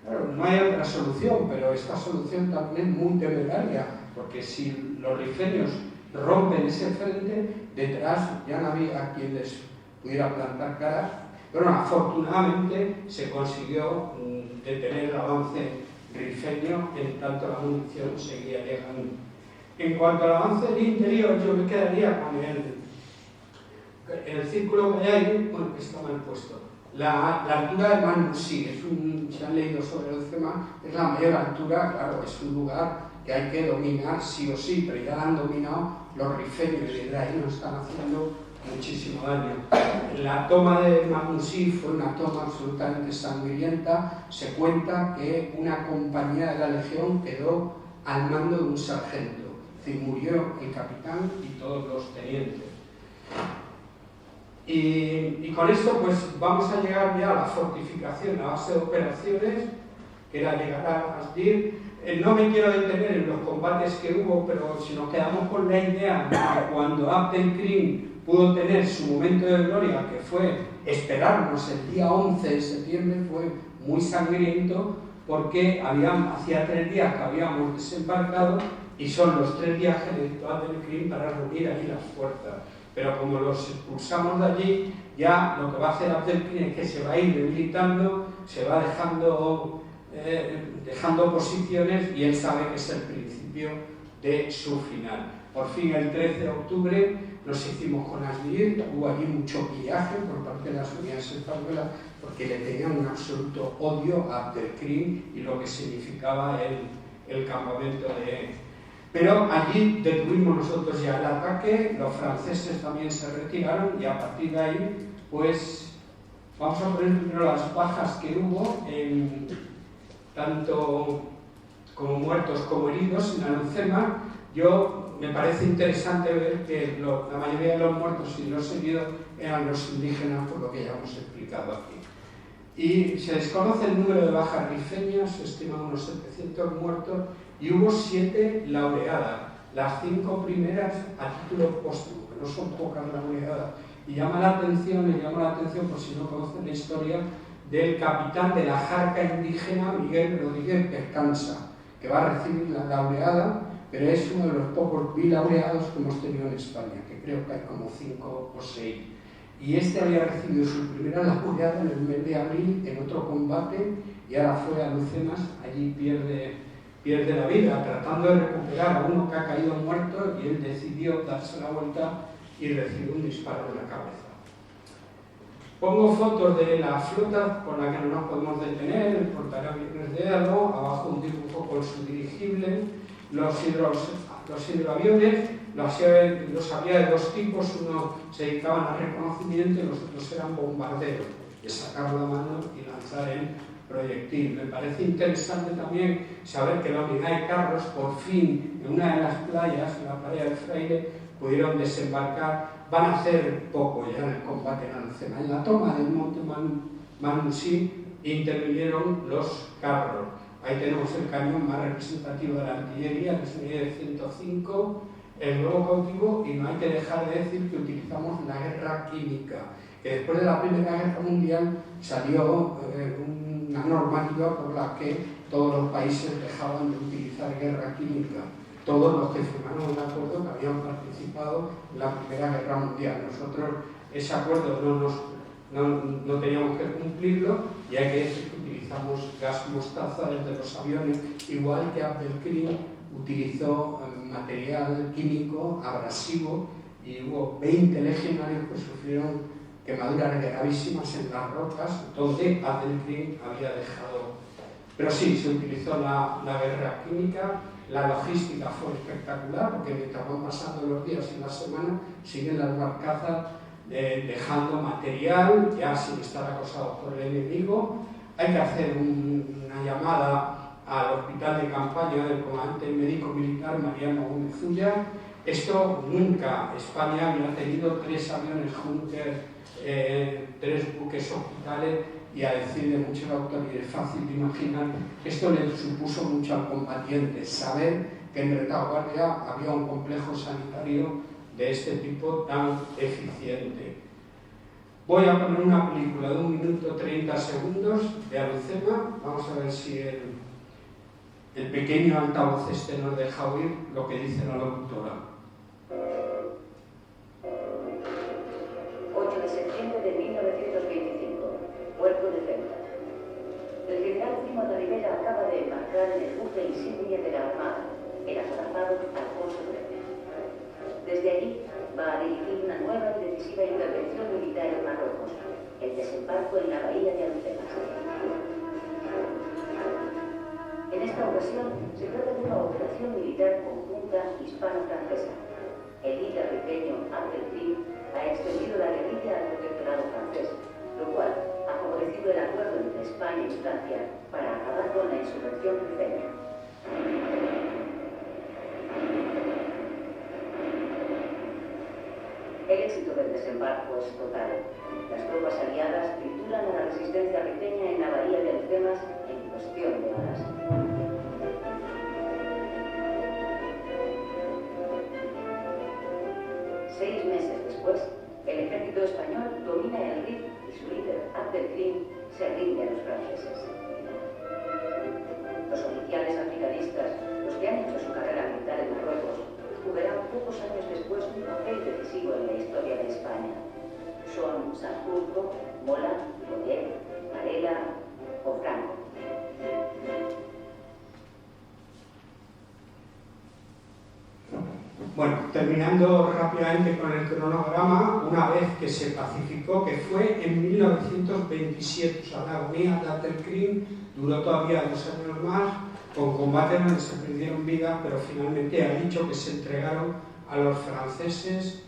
Claro, no hay otra solución, pero esta solución también es muy temeraria, porque si los rifeños rompen ese frente, detrás ya no había quien les pudiera plantar cara. Pero no, afortunadamente se consiguió detener el avance rifeño, en tanto la munición seguía llegando. En cuanto al avance del interior, yo me quedaría con el círculo que hay ahí, bueno, que está mal puesto. La altura de Manusí, si han leído sobre el tema, es la mayor altura, claro, es un lugar que hay que dominar sí o sí, pero ya la han dominado los rifeños y de ahí nos están haciendo muchísimo daño. La toma de Manusí fue una toma absolutamente sangrienta. Se cuenta que una compañía de la legión quedó al mando de un sargento, es decir, murió el capitán y todos los tenientes. Y con esto pues vamos a llegar ya a la fortificación, a base de operaciones, que era llegar a Asdir. No me quiero detener en los combates que hubo, pero si nos quedamos con la idea de que cuando Abdelkrim pudo tener su momento de gloria, que fue esperarnos el día 11 de septiembre, fue muy sangriento, porque hacía 3 días que habíamos desembarcado y son los 3 viajes de Abdelkrim para reunir allí las fuerzas. Pero como los expulsamos de allí, ya lo que va a hacer Abdelkrim es que se va a ir debilitando, se va dejando posiciones, y él sabe que es el principio de su final. Por fin, el 13 de octubre nos hicimos con Asdir, hubo allí mucho pillaje por parte de las unidades españolas, porque le tenían un absoluto odio a Abdelkrim y lo que significaba el campamento de... Pero allí detuvimos nosotros ya el ataque, los franceses también se retiraron, y a partir de ahí, pues, vamos a poner primero las bajas que hubo, tanto como muertos como heridos en Alhucemas. Me parece interesante ver que la mayoría de los muertos y los heridos eran los indígenas, por lo que ya hemos explicado aquí. Y se desconoce el número de bajas rifeñas, se estiman unos 700 muertos, y hubo 7 laureadas, las 5 primeras a título póstumo, que no son pocas laureadas. Y llama la atención, por si no conocen la historia, del capitán de la jarca indígena, Miguel Rodríguez Pescansa, que va a recibir la laureada, pero es uno de los pocos bilaureados que hemos tenido en España, que creo que hay como 5 o 6. Y este había recibido su primera laureada en el mes de abril en otro combate, y ahora fue a Alhucemas, allí pierde la vida, tratando de recuperar a uno que ha caído muerto, y él decidió darse la vuelta y recibió un disparo en la cabeza. Pongo fotos de la flota con la que no nos podemos detener, el portaaviones de Erro, abajo un dibujo con su dirigible, los hidroaviones, los había de 2 tipos, uno se dedicaban a reconocimiento y los otros eran bombarderos, de sacar la mano y lanzar el proyectil. Me parece interesante también saber que la unidad de carros, por fin, en una de las playas, en la playa del Fraile, pudieron desembarcar. Van a hacer poco ya en el combate en Alhucemas. En la toma del monte Manusí intervinieron los carros. Ahí tenemos el cañón más representativo de la artillería, que es un de 105, el globo cautivo, y no hay que dejar de decir que utilizamos la guerra química, que después de la Primera Guerra Mundial salió una normativa por la que todos los países dejaban de utilizar guerra química. Todos los que firmaron el acuerdo que habían participado en la Primera Guerra Mundial. Nosotros ese acuerdo no teníamos que cumplirlo, y y hay que decir que utilizamos gas mostaza desde los aviones, igual que Abdelkrim utilizó material químico abrasivo y hubo 20 legionarios que sufrieron quemaduras gravísimas en las rocas donde Abdelkrim había dejado. Pero sí, se utilizó la guerra química, la logística fue espectacular porque mientras van pasando los días y las semanas siguen las barcazas dejando material ya sin estar acosados por el enemigo. Hay que hacer una llamada al hospital de campaña del comandante médico militar Mariano Gómez Ulla. Esto nunca, España había tenido 3 aviones Junker, 3 buques hospitales, y a decir de muchos autores, es fácil de imaginar, esto le supuso mucho al combatiente, saber que en retaguardia había un complejo sanitario de este tipo tan eficiente. Voy a poner una película de 1 minuto 30 segundos de Alucema. Vamos a ver si el pequeño altavoz este nos deja oír lo que dice la locutora. 8 de septiembre de 1925, Puerto de Ceuta. El general Primo de Rivera acaba de embarcar en el buque insignia de la Armada, el acorazado Alfonso XIII. Desde allí va a dirigir una nueva y decisiva intervención militar en Marruecos, el desembarco en la bahía de Algeciras. En esta ocasión se trata de una operación militar conjunta hispano-francesa. El líder rifeño Abdelkrim ha extendido la guerrilla al protectorado francés, lo cual ha favorecido el acuerdo entre España y Francia para acabar con la insurrección rifeña. El éxito del desembarco es total. Las tropas aliadas trituran a la resistencia rifeña en la bahía de Algeciras en cuestión de horas. Seis meses después, el ejército español domina el Rif y su líder, Abdelkrim, se rinde a los franceses. Los oficiales africanistas, los que han hecho su carrera militar en Marruecos, jugarán pocos años después un papel decisivo en la historia de España. Son Sanjurjo, Mola, Godet, Varela o Franco. Bueno, terminando rápidamente con el cronograma, una vez que se pacificó, que fue en 1927, o sea, la agonía de Abdelkrim duró todavía 2 años más, con combates donde se perdieron vidas, pero finalmente ha dicho que se entregaron a los franceses,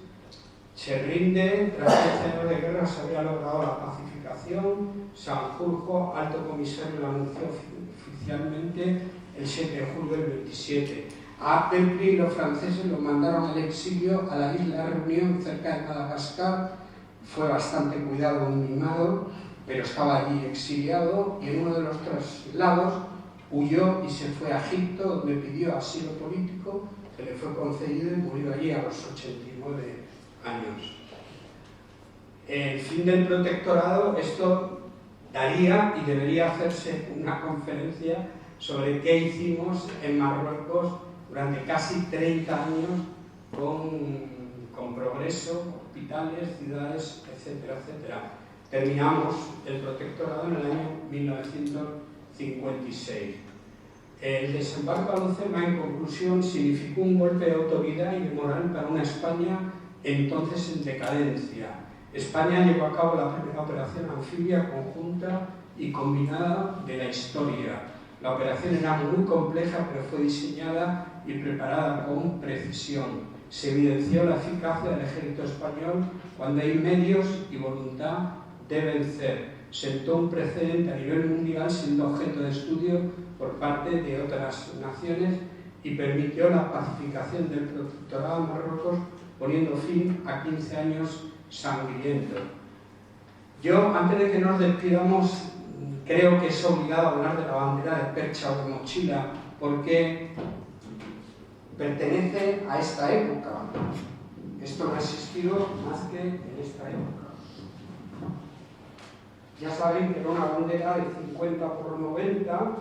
se rinde, tras 15 años de guerra se había logrado la pacificación. Sanjurjo, alto comisario, lo anunció oficialmente el 7 de julio del 27. A Abdelkrim los franceses lo mandaron al exilio a la isla de Reunión, cerca de Madagascar. Fue bastante cuidado y mimado, pero estaba allí exiliado, y en uno de los traslados huyó y se fue a Egipto, donde pidió asilo político, que le fue concedido, y murió allí a los 89 años. El fin del protectorado, esto daría y debería hacerse una conferencia sobre qué hicimos en Marruecos durante casi 30 años con progreso, hospitales, ciudades, etcétera, etcétera. Terminamos el protectorado en el año 1956. El desembarco a Alucema, en conclusión, significó un golpe de autoridad y de moral para una España entonces en decadencia. España llevó a cabo la primera operación anfibia conjunta y combinada de la historia. La operación era muy compleja, pero fue diseñada y preparada con precisión. Se evidenció la eficacia del ejército español cuando hay medios y voluntad de vencer. Sentó un precedente a nivel mundial, siendo objeto de estudio por parte de otras naciones, y permitió la pacificación del protectorado de Marruecos, poniendo fin a 15 años sangrientos. Yo, antes de que nos despidamos, creo que es obligado hablar de la bandera de percha o de mochila, porque pertenece a esta época. Esto no ha existido más que en esta época. Ya saben que era una bandera de 50 por 90,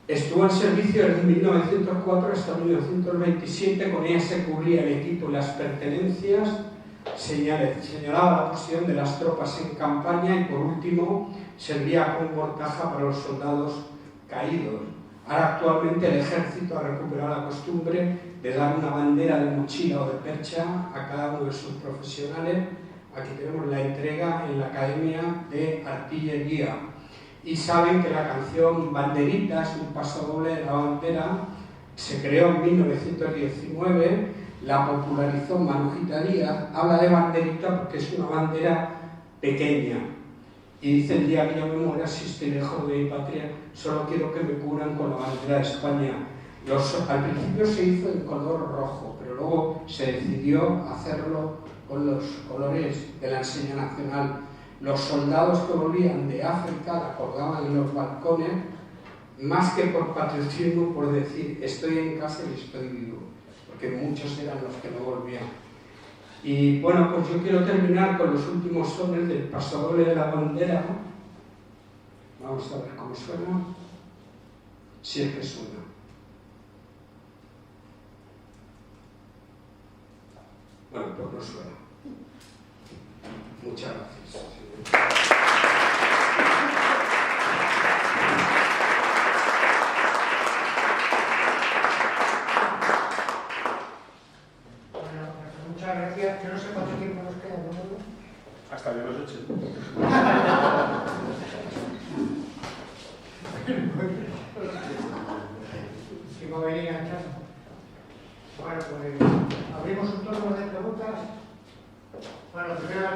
Estuvo en servicio desde 1904 hasta 1927, con ella se cubría el equipo y las pertenencias, señalaba la posición de las tropas en campaña y por último servía como mortaja para los soldados caídos. Ahora actualmente el ejército ha recuperado la costumbre de dar una bandera de mochila o de percha a cada uno de sus profesionales. Aquí tenemos la entrega en la Academia de Artillería. Y saben que la canción Banderitas, un paso doble de la bandera, se creó en 1919, la popularizó Manujita Díaz. Habla de banderita porque es una bandera pequeña. Y dice: el día que yo me muera, si estoy lejos de mi patria, solo quiero que me cubran con la bandera de España. Al principio se hizo en color rojo, pero luego se decidió hacerlo con los colores de la enseña nacional. Los soldados que volvían de África la colgaban en los balcones, más que por patriotismo, por decir estoy en casa y estoy vivo, porque muchos eran los que no volvían. Y bueno, pues yo quiero terminar con los últimos sones del pasodoble de la bandera. Vamos a ver cómo suena, si es que suena. Bueno, pues no suena. Muchas gracias. Bueno, pues muchas gracias. Yo no sé cuánto tiempo nos queda, ¿no? Hasta de los 8. Si me venía a echar. Bueno, pues abrimos un turno de preguntas. Bueno, primero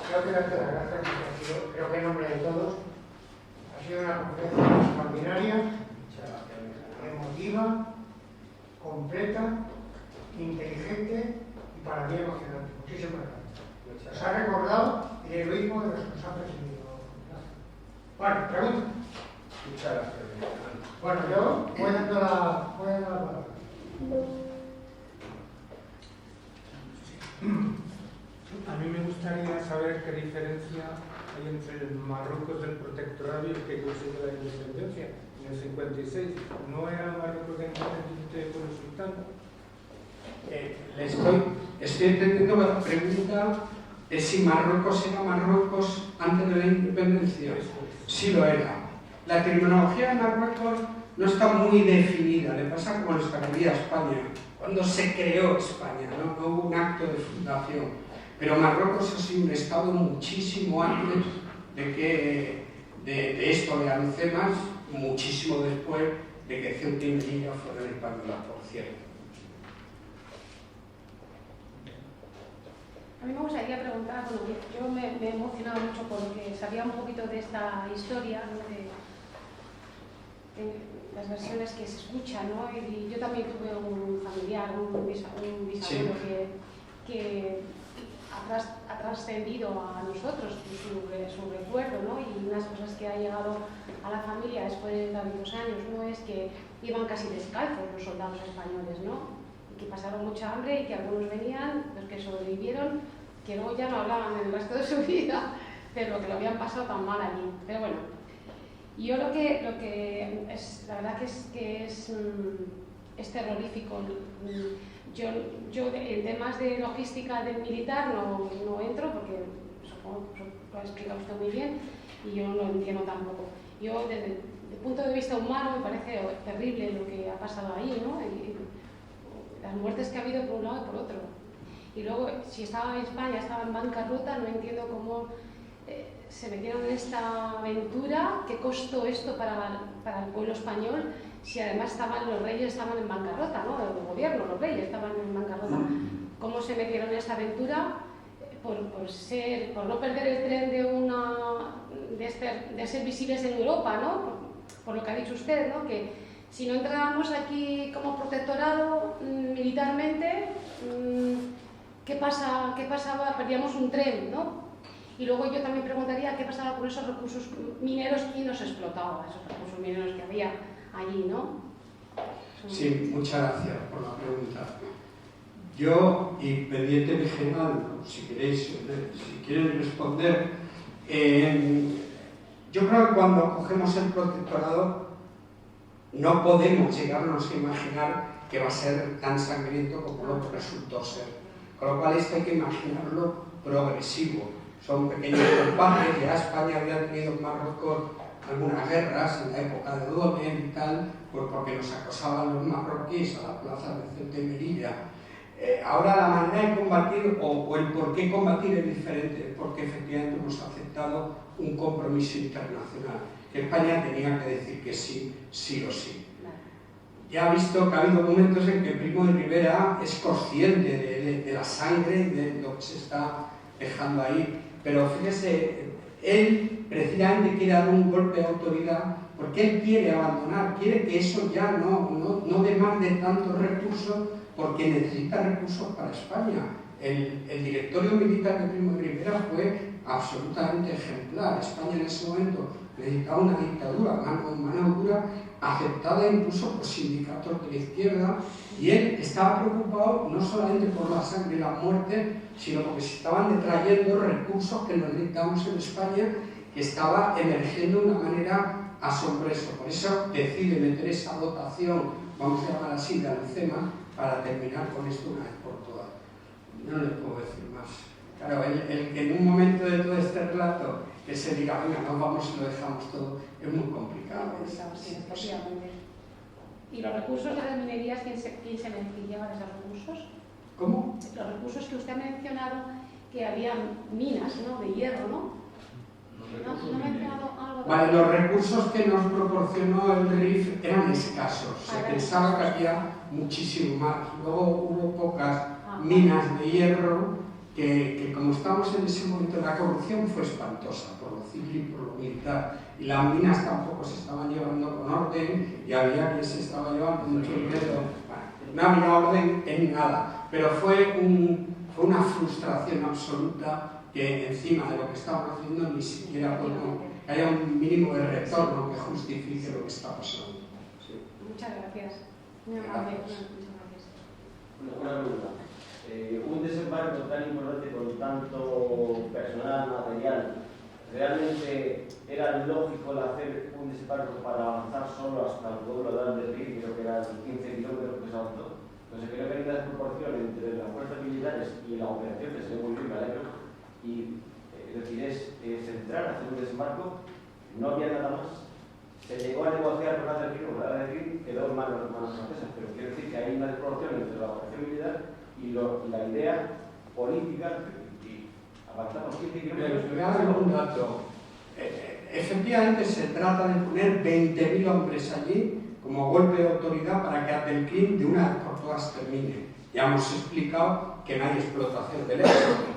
creo que darte las gracias, porque creo que en nombre de todos ha sido una conferencia extraordinaria, emotiva, completa, inteligente y para mí emocionante. Muchísimas gracias. Nos ha recordado el heroísmo de los que nos han presidido. Bueno, pregunta. Muchas gracias. Bueno, yo voy dando la palabra. A mí me gustaría saber qué diferencia hay entre el Marruecos del protectorado y el que consiguió la independencia en el 56. ¿No era Marruecos de independiente con el sultán? Estoy entendiendo la pregunta de si Marruecos era Marruecos antes de la independencia. Sí lo era. La terminología de Marruecos no está muy definida, le pasa como nuestra querida España, cuando se creó España, no hubo un acto de fundación. Pero Marruecos ha sido un estado muchísimo antes de esto de Alhucemas, muchísimo después de que Ceuta y Melilla fueran españolas, por cierto. A mí me gustaría preguntar, bueno, yo me he emocionado mucho porque sabía un poquito de esta historia, ¿no? de las versiones que se escuchan, ¿no? Y yo también tuve un familiar, un bisabuelo Sí. que ha trascendido a nosotros su recuerdo, ¿no? Y unas cosas que ha llegado a la familia después de tantos años, ¿no? Es que iban casi descalzos los soldados españoles, ¿no? Y que pasaron mucha hambre y que algunos venían, los que sobrevivieron, que luego ya no hablaban el resto de su vida de lo que lo habían pasado tan mal allí. Pero bueno, yo lo que es, la verdad que es terrorífico. Yo en temas de logística del militar no entro porque supongo que lo ha explicado usted muy bien y yo no lo entiendo tampoco. Yo desde el punto de vista humano me parece terrible lo que ha pasado ahí, ¿no? Y las muertes que ha habido por un lado y por otro. Y luego, si estaba en España, estaba en bancarrota, no entiendo cómo se metieron en esta aventura, qué costó esto para el pueblo español, si además los reyes estaban en bancarrota, ¿no? El gobierno, los reyes estaban en bancarrota. ¿Cómo se metieron en esta aventura? Por no perder el tren de ser visibles en Europa, ¿no? Por lo que ha dicho usted, ¿no? Que si no entrábamos aquí como protectorado militarmente, ¿qué pasaba? Perdíamos un tren, ¿no? Y luego yo también preguntaría qué pasaba con esos recursos mineros, quién los explotaba, esos recursos mineros que había allí, ¿no? Sí, muchas gracias por la pregunta. Yo, y pendiente mi general, si quieren responder, yo creo que cuando cogemos el protectorado no podemos llegarnos a imaginar que va a ser tan sangriento como lo que resultó ser. Con lo cual esto hay que imaginarlo progresivo. Son pequeños compases. Ya España había tenido en Marruecos algunas guerras en la época de O'Donnell y tal, pues porque nos acosaban los marroquíes a la plaza de Ceuta y Melilla. Ahora la manera de combatir o el por qué combatir es diferente, porque efectivamente hemos aceptado un compromiso internacional, que España tenía que decir que sí, sí o sí. Ya ha visto que ha habido momentos en que Primo de Rivera es consciente de la sangre y de lo que se está dejando ahí, pero fíjese, él precisamente quiere dar un golpe de autoridad porque él quiere abandonar, quiere que eso ya no demande tantos recursos, porque necesita recursos para España. El directorio militar de Primo de Rivera fue absolutamente ejemplar. España en ese momento necesitaba una dictadura, mano dura, aceptada incluso por sindicatos de la izquierda, y él estaba preocupado no solamente por la sangre y la muerte, sino porque se estaban detrayendo recursos que nos necesitamos en España, que estaba emergiendo de una manera asombrosa. Por eso decide meter esa dotación, vamos a llamar así, de Alucema, para terminar con esto una vez por todas. No le puedo decir más. Claro, el que en un momento de todo este relato que se diga, venga, nos vamos y lo dejamos todo, es muy complicado. Sí, efectivamente. ¿Y los recursos de las minerías, quién se beneficiaba de esos recursos? ¿Cómo? Los recursos que usted ha mencionado, que había minas, ¿no?, de hierro, ¿no? ¿No ha mencionado algo? Vale, los recursos que nos proporcionó el RIF eran escasos. Se pensaba que había muchísimo más. Luego hubo pocas minas de hierro que como estábamos en ese momento, la corrupción fue espantosa por lo civil y por lo militar. Y las minas tampoco se estaban llevando con orden y había quien se estaba llevando mucho dinero. Bueno, no había orden en nada, pero fue una frustración absoluta que encima de lo que estamos haciendo ni siquiera haya un mínimo de retorno que justifique lo que está pasando. Sí. Muchas gracias. Muy amable. Muchas gracias. Una pregunta. Un desembarco tan importante con tanto personal, material, ¿realmente era lógico hacer un desembarco para avanzar solo hasta el pueblo de Alderquim? Creo que eran 15 kilómetros que se avanzó. Entonces creo que hay una desproporción entre las fuerzas militares y la operación, que se ve muy bien, me alegro. Y es decir, centrar, hacer un desembarco, no había nada más. Se llegó a negociar con Alderquim, quedó en manos francesas, pero quiero decir que hay una desproporción entre la operación militar y la idea política, y avanzamos 15 kilómetros. Le voy a dar un dato. Efectivamente se trata de poner 20.000 hombres allí como golpe de autoridad para que Alderquim de una vez por todas termine. Ya hemos explicado que no hay explotación del éxito,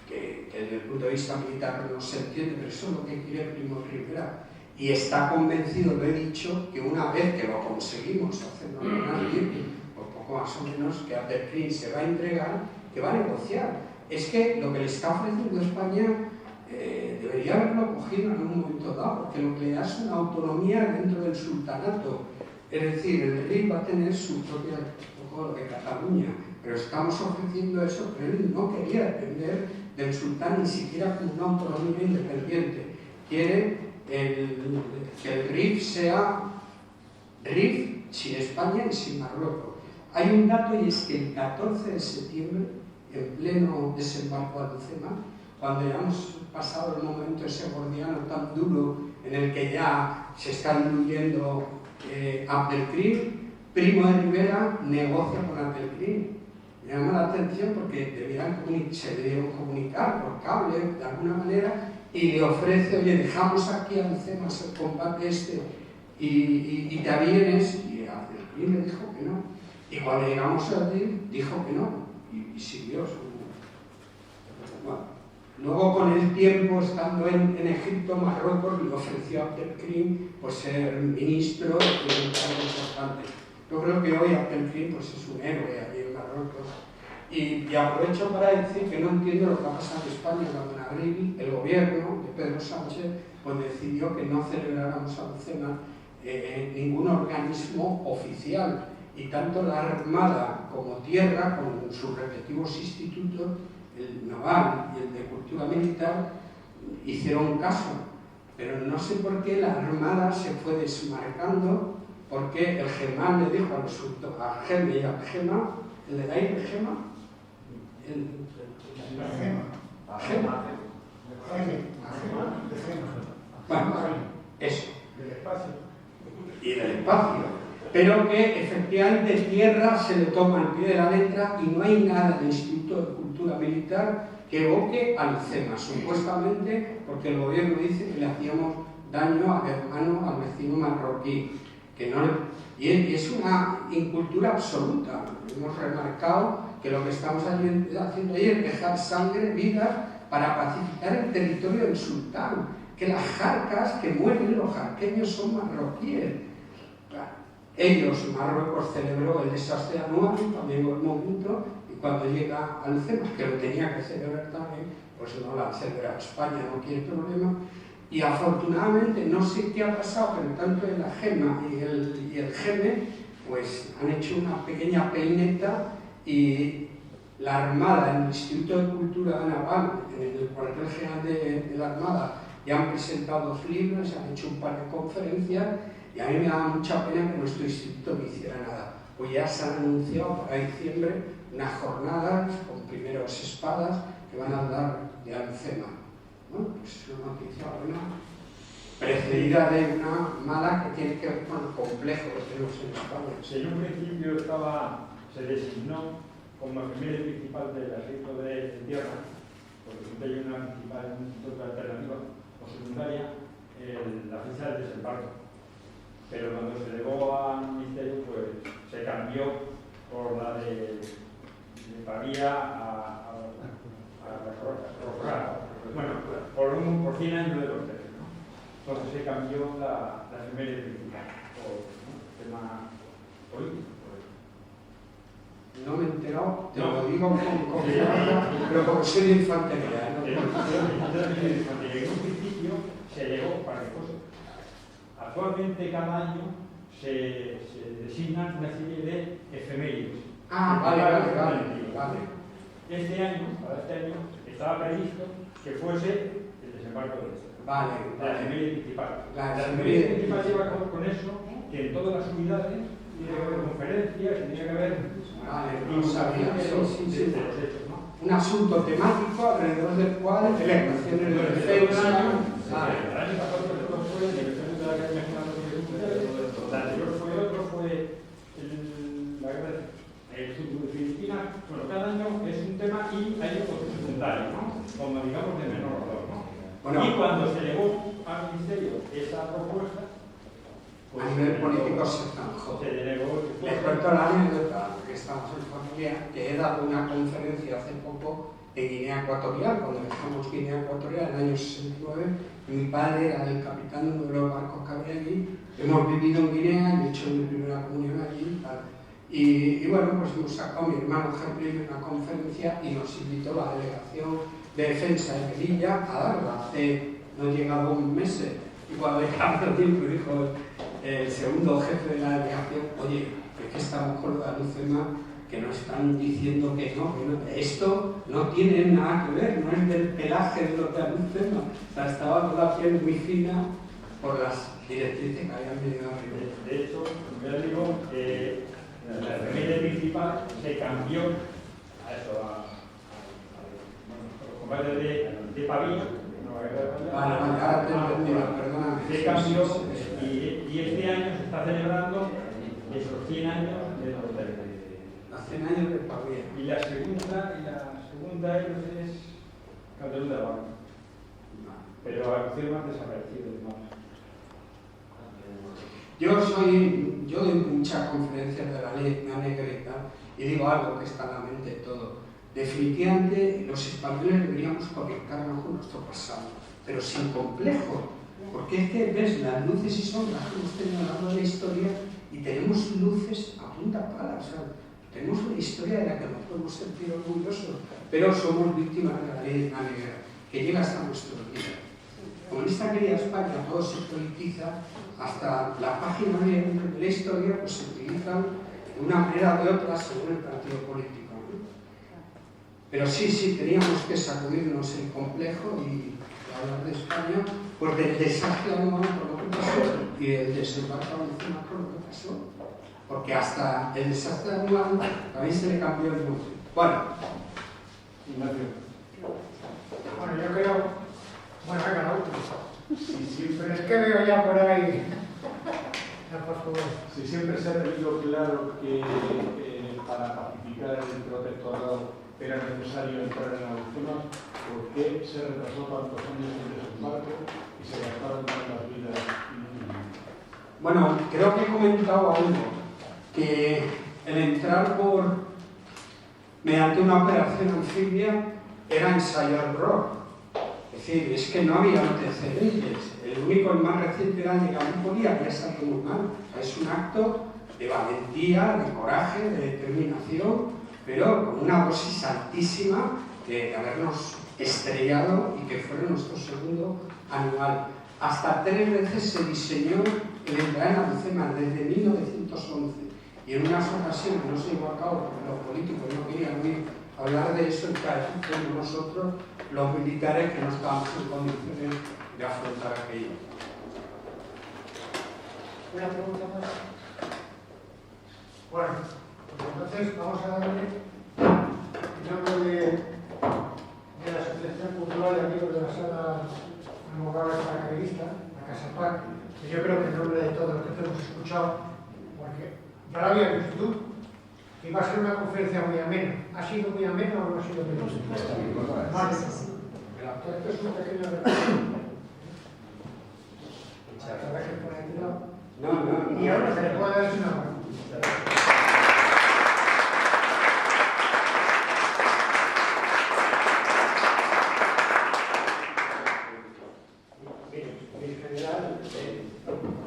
que desde el punto de vista militar no se entiende, pero eso es lo que quiere Primo de Rivera. Y está convencido, lo he dicho, que una vez que lo conseguimos hacerlo con alguien, por poco más o menos, que Alderquim se va a entregar, que va a negociar. Es que lo que le está ofreciendo España debería haberlo cogido en un momento dado, porque lo que le da es una autonomía dentro del sultanato. Es decir, el RIF va a tener su propia, un poco de Cataluña, pero estamos ofreciendo eso, pero él no quería depender del sultán ni siquiera como una autonomía independiente. Quiere que el RIF sea RIF sin España y sin Marruecos. Hay un dato, y es que el 14 de septiembre, en pleno desembarco de Alucema, cuando ya hemos pasado el momento ese gordiano tan duro en el que ya se está diluyendo Abdelkrim, Primo de Rivera negocia con Abdelkrim. Me llama la atención porque se debieron comunicar por cable de alguna manera, y le ofrece, oye, dejamos aquí a Alucema el combate y te avienes, y Abdelkrim le dijo que no. Y cuando llegamos a él, dijo que no, y siguió su... Bueno, luego con el tiempo, estando en Egipto, Marruecos le ofreció a Abdelkrim pues, ser ministro de un cargo importante. Yo creo que hoy Abdelkrim pues, es un héroe allí en Marruecos. Y aprovecho para decir que no entiendo lo que ha pasado en España cuando en abril el gobierno de Pedro Sánchez pues, decidió que no celebráramos a Alucema ningún organismo oficial. Y tanto la Armada como Tierra, con sus respectivos institutos, el naval y el de cultura militar, hicieron caso. Pero no sé por qué la Armada se fue desmarcando porque el Germán le dijo a Geme y a Gema, ¿el de ahí de Gema? Gema. Bueno, eso. Del espacio. Y del espacio. Pero que efectivamente tierra se le toma al pie de la letra y no hay nada en el Instituto de Cultura Militar que evoque a Lucema, supuestamente porque el gobierno dice que le hacíamos daño al hermano, al vecino marroquí. Que no le... Y es una incultura absoluta. Hemos remarcado que lo que estamos haciendo ahí es dejar sangre, vidas, para pacificar el territorio del sultán. Que las jarcas que mueren los jarqueños son marroquíes. Ellos, Marruecos, celebró el desastre anual, también el momento, y cuando llega a Lucema, que lo tenía que celebrar también, pues no la celebra España, no quiere problema. Y afortunadamente, no sé qué ha pasado, pero tanto en la Gema y el Geme, pues han hecho una pequeña peineta y la Armada, en el Instituto de Cultura Naval, en el cuartel general de la Armada, ya han presentado 2 libros, han hecho un par de conferencias y a mí me daba mucha pena que nuestro instituto no hiciera nada. Pues ya se han anunciado para diciembre unas jornadas con primeros espadas que van a dar de Lucema. Bueno, pues es una noticia buena, precedida de una mala que tiene que ver con el complejo que tenemos en España. En un principio se designó como efeméride principal del asunto de tierra, porque siempre hay una principal, otra alternativa o secundaria, la fecha del desembarco. Pero cuando se elevó al ministerio, pues se cambió por la de Pavía a Roja. Bueno, por 100 años de los tres, ¿no? Entonces se cambió la efeméride principal, por tema político. No me he enterado, te lo digo con confianza, pero como soy de infantería. ¿No? En un principio se llegó para que fuese. Actualmente cada año se designan una serie de efemérides. Vale. Este año, para este año, estaba previsto que fuese el desembarco de este. La efeméride principal. La efeméride principal lleva con eso que en todas las unidades tiene que haber conferencias, tiene que haber no sabía, sí. Un asunto temático alrededor del cual elecciones de defensa. El año pasado fue la dirección de la guerra mexicana de la anterior fue la guerra del sur de Filipinas. Bueno, cada año es un tema y hay otro secundario, ¿no? Como digamos de menor valor, ¿no? Bueno, y cuando se llegó al ministerio esa propuesta, pues, a nivel político se zanjó. Les cuento la anécdota, porque estamos en familia, que he dado una conferencia hace poco en Guinea Ecuatorial, cuando dejamos Guinea Ecuatorial en el año 69, y mi padre era el capitán de uno de los barcos que había allí. Hemos vivido en Guinea, y he hecho mi primera comunión allí. Y bueno, pues nos sacó mi hermano Henry una conferencia y nos invitó la delegación de defensa de Melilla a darla. Hace no llegado un mes, y cuando llegamos al tiempo dijo el segundo jefe de la delegación: oye, es que estamos con la Lucema, que nos están diciendo que no, esto no tiene nada que ver, no es del pelaje de los de Lucema. O sea, estaba con la piel muy fina por las directrices que habían venido arriba. De hecho, yo digo que la efeméride principal se cambió a los combates de Pavía. Ahora te he entendido, perdóname. Se cambió y este año se está celebrando esos 100 años de los Los 100 años de Pavía. Y la segunda es Calderón de la Barca. Pero Lucema ha desaparecido, digamos. Yo doy muchas conferencias de la ley negrita y digo algo que está en la mente de todo. Definitivamente los españoles deberíamos conectarnos con nuestro pasado, pero sin complejo, porque es que ves las luces y sombras que hemos tenido a lo largo de la historia y tenemos luces a punta pala, o sea, tenemos una historia de la que no podemos sentir orgullosos, pero somos víctimas de la ley negra, que llega hasta nuestros días. Como en esta querida España todo se politiza, hasta la página de la historia pues, se utilizan de una manera o de otra según el partido político, ¿no? Pero sí, teníamos que sacudirnos el complejo y hablar de España, pues del desastre anual por lo que pasó y del desembarco encima por lo que pasó. Porque hasta el desastre anual también se le cambió el nombre. Bueno. Ignacio. Bueno, yo creo... Bueno, venga, la última. Sí, Pero es que veo ya por ahí... Ya, por favor. Si siempre se ha tenido claro que para pacificar el protectorado era necesario entrar en las zonas, ¿por qué se retrasó tantos años el desembarco y se gastaron tantas vidas inútilmente? Bueno, creo que he comentado algo, que el entrar mediante una operación anfibia era ensayo-error. Es decir, es que no había antecedentes. El único, el más reciente era el de Gallipoli, había salido muy mal. Es un acto de valentía, de coraje, de determinación, pero con una dosis altísima de habernos estrellado y que fuera nuestro segundo anual. Hasta 3 veces se diseñó el entrar en Azucena desde 1911 y en unas ocasiones no se llevó a cabo porque los políticos no querían oír hablar de eso y cada vez fuimos nosotros los militares que no estábamos en condiciones de afrontar aquello. ¿Una pregunta más? Bueno, pues entonces vamos a darle el nombre de la Asociación Cultural de Amigos de la Sala Almogávar Paracaidista, la Casa Pac, que yo creo que en nombre de todos los que hemos escuchado, porque ya lo había visto tú, que iba a ser una conferencia muy amena. ¿Ha sido muy amena o no ha sido muy amena? Vale. Esto es un pequeño recuerdo. Gracias por el lado. No. Y ahora se le puede dar una mano.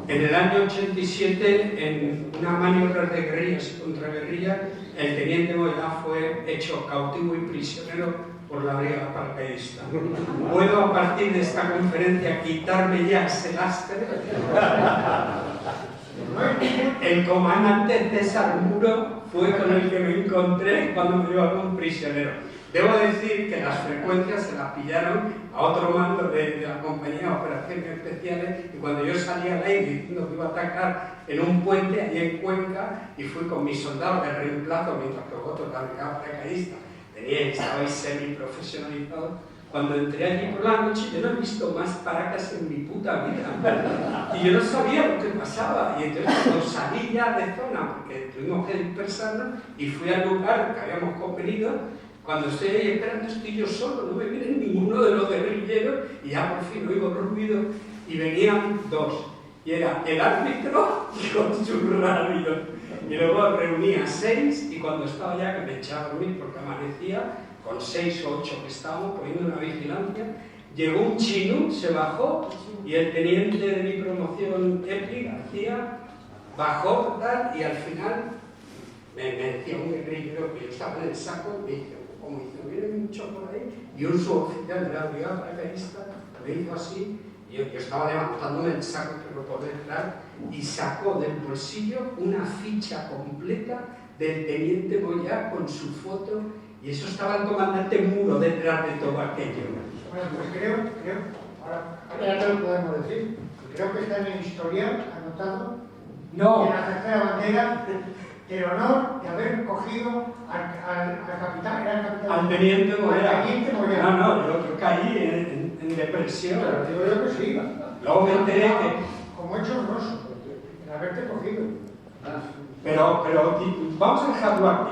En el año 87, en una maniobra de guerrillas y contraguerrillas, el teniente Moya fue hecho cautivo y prisionero por la brigada paracaidista. ¿Puedo a partir de esta conferencia quitarme ya ese lastre? El comandante César Muro fue con el que me encontré cuando me llevaron prisionero. Debo decir que las frecuencias se las pillaron a otro mando de la compañía de operaciones especiales y cuando yo salí al aire diciendo que iba a atacar en un puente allí en Cuenca y fui con mis soldados de reemplazo mientras que vosotros la brigada paracaidista estabais semi-profesionalizados. Cuando entré allí por la noche yo no he visto más paracas en mi puta vida y yo no sabía lo que pasaba y entonces cuando salí ya de zona porque tuvimos que dispersarnos y fui al lugar que habíamos convenido. Cuando estoy ahí esperando estoy yo solo, no me viene ninguno de los guerrilleros y ya por fin oigo ruido y venían dos. Y era el árbitro con su radio. Y luego reunía 6 y cuando estaba ya que me echaba a dormir porque amanecía, con 6 o 8 que estábamos poniendo una vigilancia, llegó un chino, se bajó y el teniente de mi promoción, Epli García, bajó tal, y al final me decía un guerrillero que yo estaba en el saco y me dice, como dice, viene mucho por ahí, y un suboficial de la brigada paracaidista me hizo así, y yo estaba levantándome el saco pero por detrás, y sacó del bolsillo una ficha completa del teniente Moya con su foto, y eso estaba el comandante Muro detrás de todo aquello. Bueno, pues creo, ahora ya te lo podemos decir, creo que está en el historial anotado No. en la tercera bandera el honor de haber cogido al capitán, era el capitán. Al teniente Moya. Al teniente Moya. No, yo caí en depresión. Pero digo yo que sí. Luego me enteré que... Como hecho honroso, el haberte cogido. Pero vamos a dejarlo aquí.